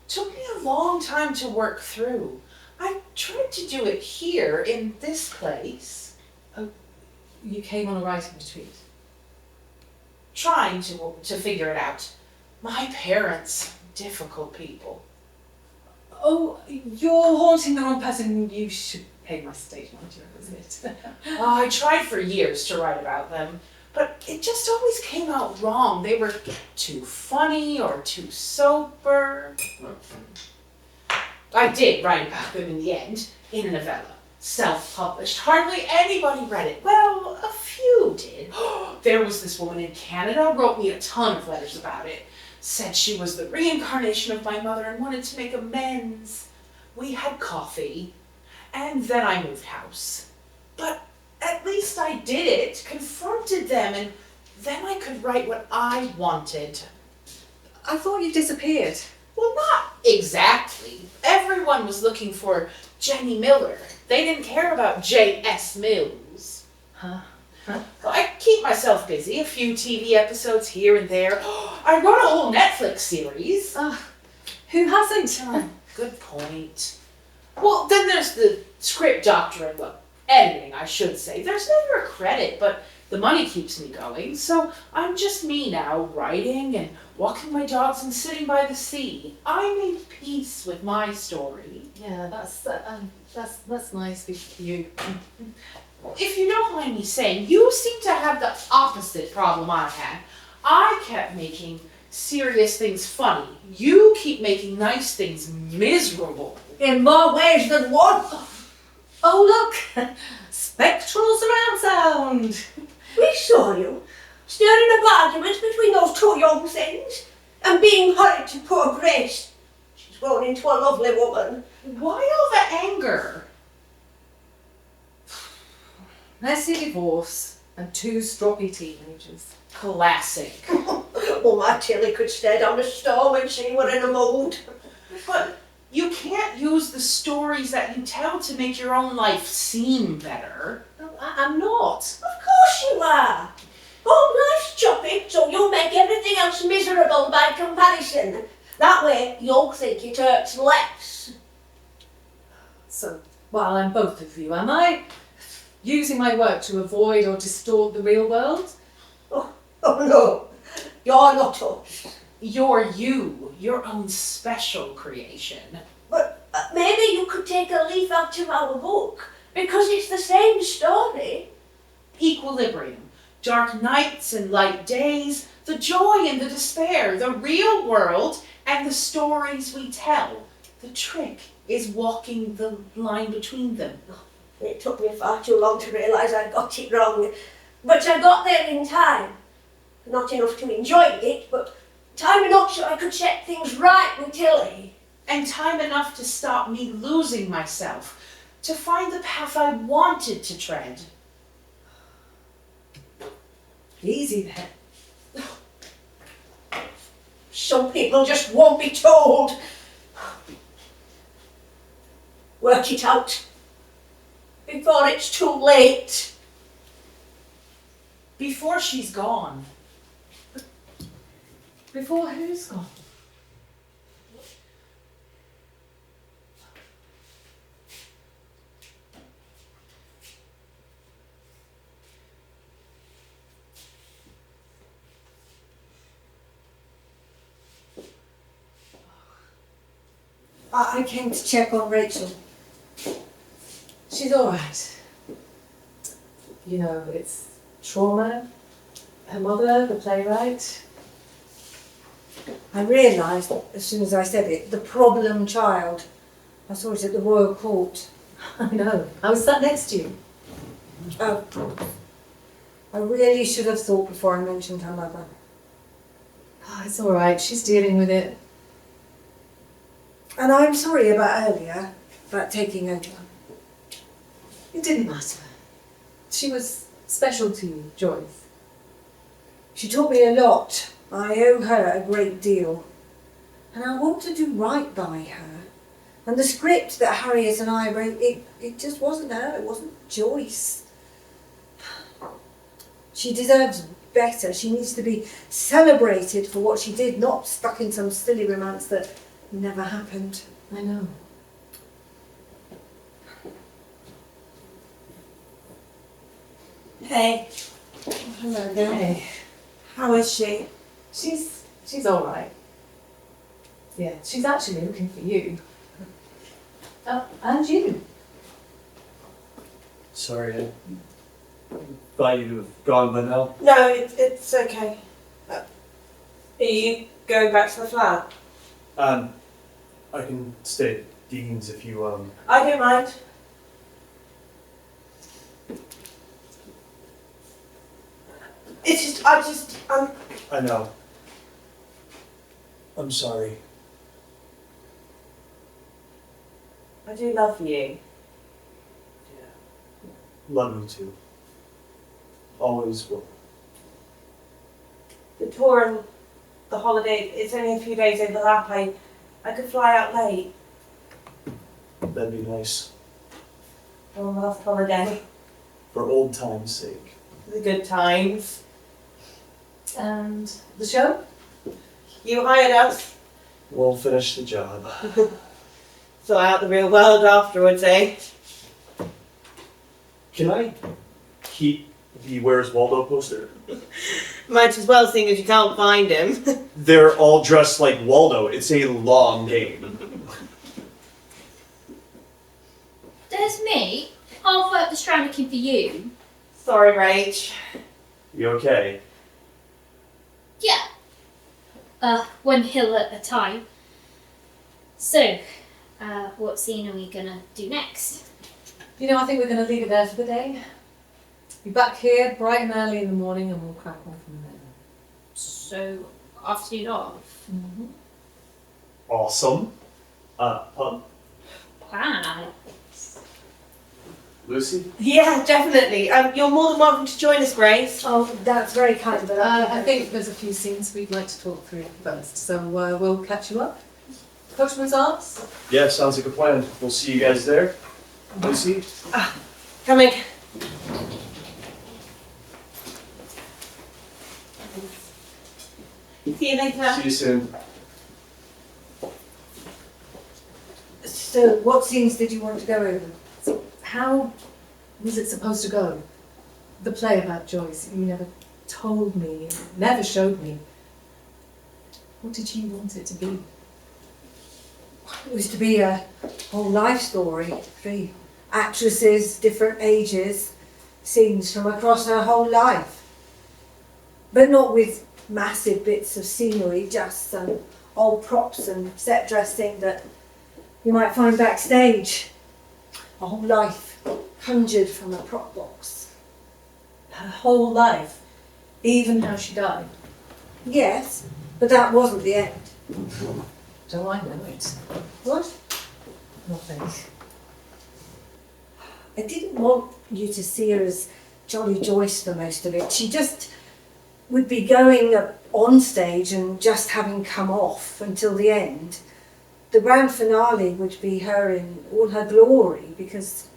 Took me a long time to work through. I tried to do it here in this place. Oh, you came on a writing retreat? Trying to figure it out. My parents, difficult people. Oh, you're haunting the wrong person. You should pay my stage manager a visit. Oh, I tried for years to write about them. but it just always came out wrong. They were too funny or too sober. I did write about them in the end, in a novella. Self-published. Hardly anybody read it. Well, a few did. There was this woman in Canada, wrote me a ton of letters about it. Said she was the reincarnation of my mother and wanted to make amends. We had coffee, and then I moved house. But at least I did it, confronted them, and then I could write what I wanted. I thought you disappeared. Well, not exactly. Everyone was looking for Jenny Miller. They didn't care about J.S. Mills. Huh? Well, I keep myself busy, a few TV episodes here and there. I wrote a whole Netflix series. Who hasn't? Oh, good point. Well, then there's the script doctor and, well, editing, I should say. There's never a credit, but the money keeps me going. So I'm just me now, writing and walking my dogs and sitting by the sea. I made peace with my story. Yeah, that's nice for you. If you don't mind me saying, you seem to have the opposite problem I had. I kept making serious things funny. You keep making nice things miserable. In more ways than one. Oh look, spectral surround sound. We saw you stirring up arguments between those two young things and being hurried to poor Grace. She's grown into a lovely woman. Why all the anger? Messy divorce and two stroppy teenagers. Classic. Oh, my Tilly could stare down a storm when she were in a mood. But you can't use the stories that you tell to make your own life seem better. I'm not. Of course you are. Oh, life's choppy, so you'll make everything else miserable by comparison. That way, you'll think it hurts less. So, well, I'm both of you, am I? Using my work to avoid or distort the real world? Oh no, you're not us. You're you, your own special creation. But maybe you could take a leaf out of our book, because it's the same story. Equilibrium. Dark nights and light days, the joy and the despair, the real world and the stories we tell. The trick is walking the line between them. It took me far too long to realise I got it wrong, but I got there in time. Not enough to enjoy it, but time enough so I could set things right with Tilly. And time enough to stop me losing myself, to find the path I wanted to tread. Easy then. Some people just won't be told. Work it out before it's too late. Before she's gone. Before who's gone? I came to check on Rachel. She's all right. You know, it's trauma. Her mother, the playwright. I realised as soon as I said it, the problem child. I saw it at the Royal Court. I know. I was sat next to you. Oh, I really should have thought before I mentioned her mother. Oh, it's all right. She's dealing with it. And I'm sorry about earlier, about taking over. It didn't matter. She was special to you, Joyce. She taught me a lot. I owe her a great deal. And I want to do right by her. And the script that Harriet and I wrote, it just wasn't her, it wasn't Joyce. She deserves better. She needs to be celebrated for what she did, not stuck in some silly romance that never happened. I know. Hey. Hello there. Hey. How is she? She's all right. Yeah, she's actually looking for you. And you. Sorry, Thought you'd have gone by now. No, it's okay. Are you going back to the flat? I can stay at Dean's if you, I don't mind. It's just, I know. I'm sorry. I do love you. Love you too. Always will. The tour and the holiday, it's only a few days overlap. I could fly out late. That'd be nice. On last holiday. For old time's sake. The good times. And the show? You hired us. We'll finish the job. Sort out the real world afterwards, eh? Can I keep the Where's Waldo poster? Might as well, seeing as you can't find him. They're all dressed like Waldo. It's a long game. There's me, halfway up the strand looking for you. Sorry, Rach. You okay? Yeah. One hill at a time. So, what scene are we gonna do next? You know, I think we're going to leave it there for the day. Be back here bright and early in the morning and we'll crack on from there. So, afternoon off. Mm-hmm. Awesome. Pun. Wow. Lucy? Yeah, definitely. You're more than welcome to join us, Grace. Oh, that's very kind, but I think there's a few scenes we'd like to talk through first, so we'll catch you up. Coachman's Arms? Yeah, sounds like a plan. We'll see you guys there. Lucy? Coming. See you later. See you soon. So, what scenes did you want to go over? How was it supposed to go? The play about Joyce, you never told me, you never showed me. What did you want it to be? It was to be a whole life story. 3 actresses, different ages, scenes from across her whole life. But not with massive bits of scenery, just some old props and set dressing that you might find backstage. A whole life conjured from a prop box. Her whole life, even how she died. Yes, but that wasn't the end. Do I know it? What? Nothing. I didn't want you to see her as Jolly Joyce for most of it. She just would be going on stage and just having come off until the end. The grand finale would be her in all her glory, because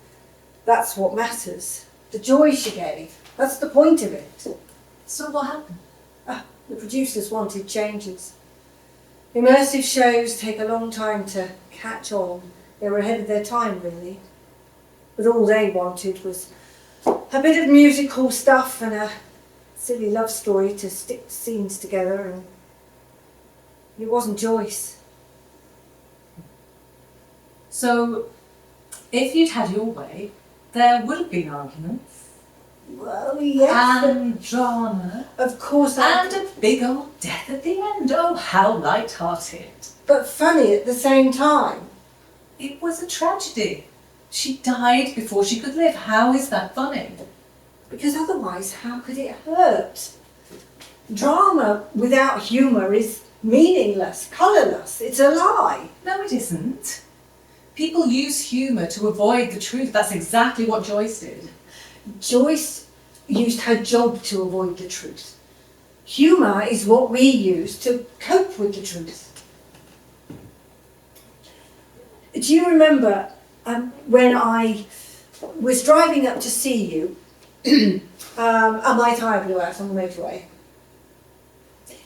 that's what matters. The joy she gave. That's the point of it. So what happened? The producers wanted changes. Immersive shows take a long time to catch on. They were ahead of their time, really. But all they wanted was a bit of musical stuff and a silly love story to stick scenes together, and it wasn't Joyce. So, if you'd had your way, there would have been arguments. Well, yes. And drama. Of course. And a big old death at the end. Oh, how light-hearted. But funny at the same time. It was a tragedy. She died before she could live. How is that funny? Because otherwise, how could it hurt? Drama without humour is meaningless, colourless. It's a lie. No, it isn't. People use humour to avoid the truth. That's exactly what Joyce did. Joyce used her job to avoid the truth. Humour is what we use to cope with the truth. Do you remember when I was driving up to see you and my tyre blew out on the motorway?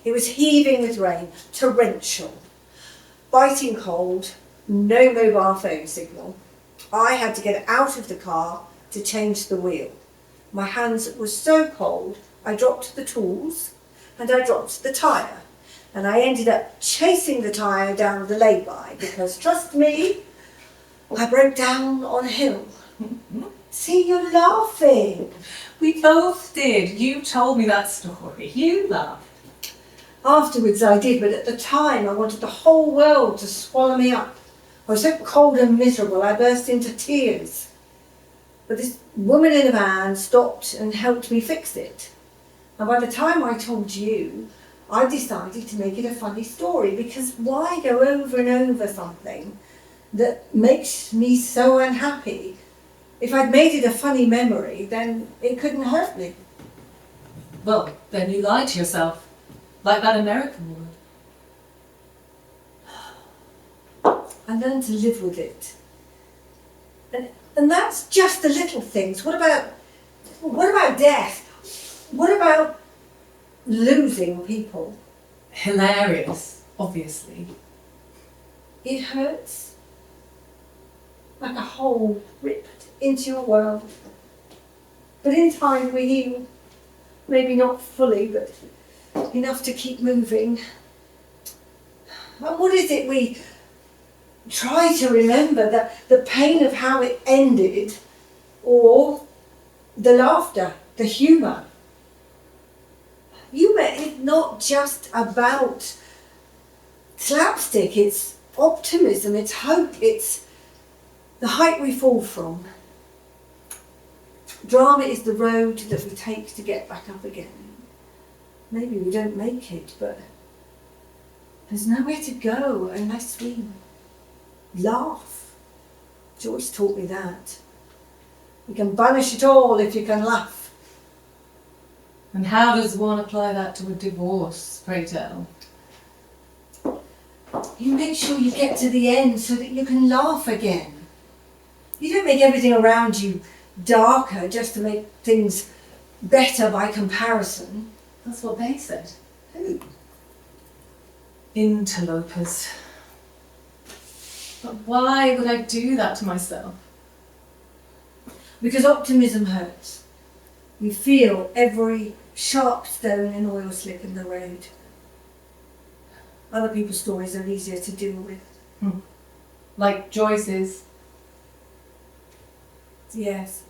It was heaving with rain, torrential, biting cold, no mobile phone signal. I had to get out of the car to change the wheel. My hands were so cold, I dropped the tools and I dropped the tyre. And I ended up chasing the tyre down the lay-by because, trust me, I broke down on a hill. See, you're laughing. We both did. You told me that story. You laughed. Afterwards I did, but at the time I wanted the whole world to swallow me up. I was so cold and miserable I burst into tears. But this woman in a van stopped and helped me fix it. And by the time I told you, I decided to make it a funny story, because why go over and over something that makes me so unhappy? If I'd made it a funny memory, then it couldn't hurt me. Well, then you lied to yourself. Like that American woman. I learned to live with it. And that's just the little things. What about death? What about losing people? Hilarious, obviously. It hurts. Like a hole ripped into your world. But in time we heal. Maybe not fully, but enough to keep moving. And what is it we try to remember? The pain of how it ended, or the laughter, the humour? Humour is not just about slapstick, it's optimism, it's hope, it's the height we fall from. Drama is the road that we take to get back up again. Maybe we don't make it, but there's nowhere to go unless we laugh. Joyce taught me that. You can banish it all if you can laugh. And how does one apply that to a divorce, pray tell? You make sure you get to the end so that you can laugh again. You don't make everything around you darker just to make things better by comparison. That's what they said. Who? Interlopers. But why would I do that to myself? Because optimism hurts. You feel every sharp stone and oil slick in the road. Other people's stories are easier to deal with. Like Joyce's. Yes.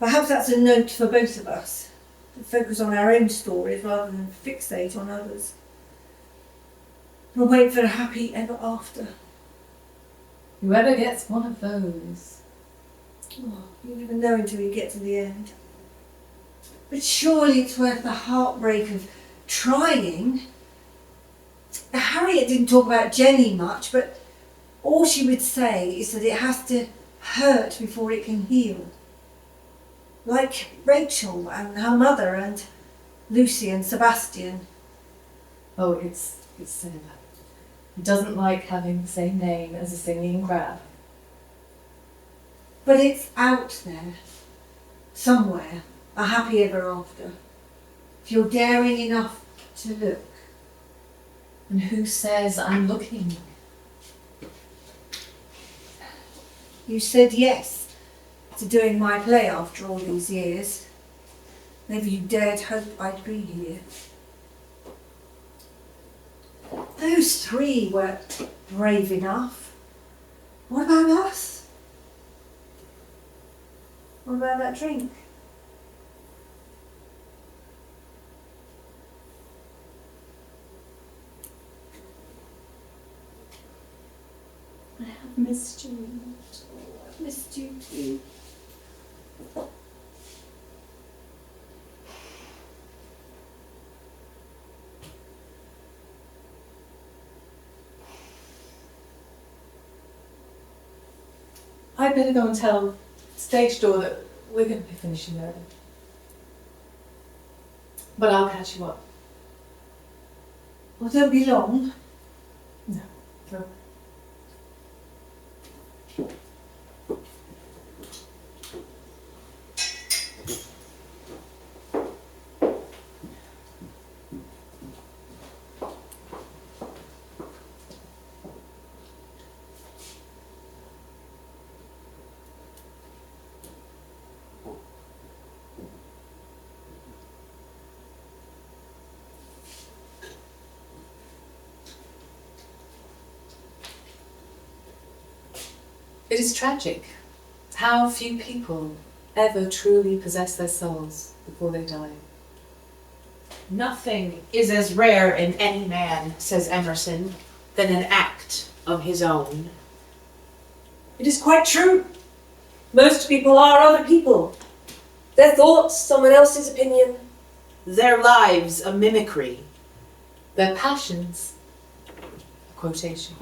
Perhaps that's a note for both of us. To focus on our own stories rather than fixate on others. And wait for a happy ever after. Whoever gets one of those. Oh, you never know until you get to the end. But surely it's worth the heartbreak of trying. Harriet didn't talk about Jenny much, but all she would say is that it has to hurt before it can heal. Like Rachel and her mother and Lucy and Sebastian. Oh, it's Sarah. He doesn't like having the same name as a singing crab. But it's out there, somewhere, a happy ever after. If you're daring enough to look. And who says I'm looking? You said yes to doing my play after all these years. Maybe you dared hope I'd be here. Those three were brave enough. What about us? What about that drink? I have missed you. I've missed you too. I'd better go and tell stage door that we're going to be finishing early. But I'll catch you up. Well, don't be long. No. It is tragic, How few people ever truly possess their souls before they die. Nothing is as rare in any man, says Emerson, than an act of his own. It is quite true. Most people are other people. Their thoughts, someone else's opinion. Their lives, a mimicry. Their passions, a quotation.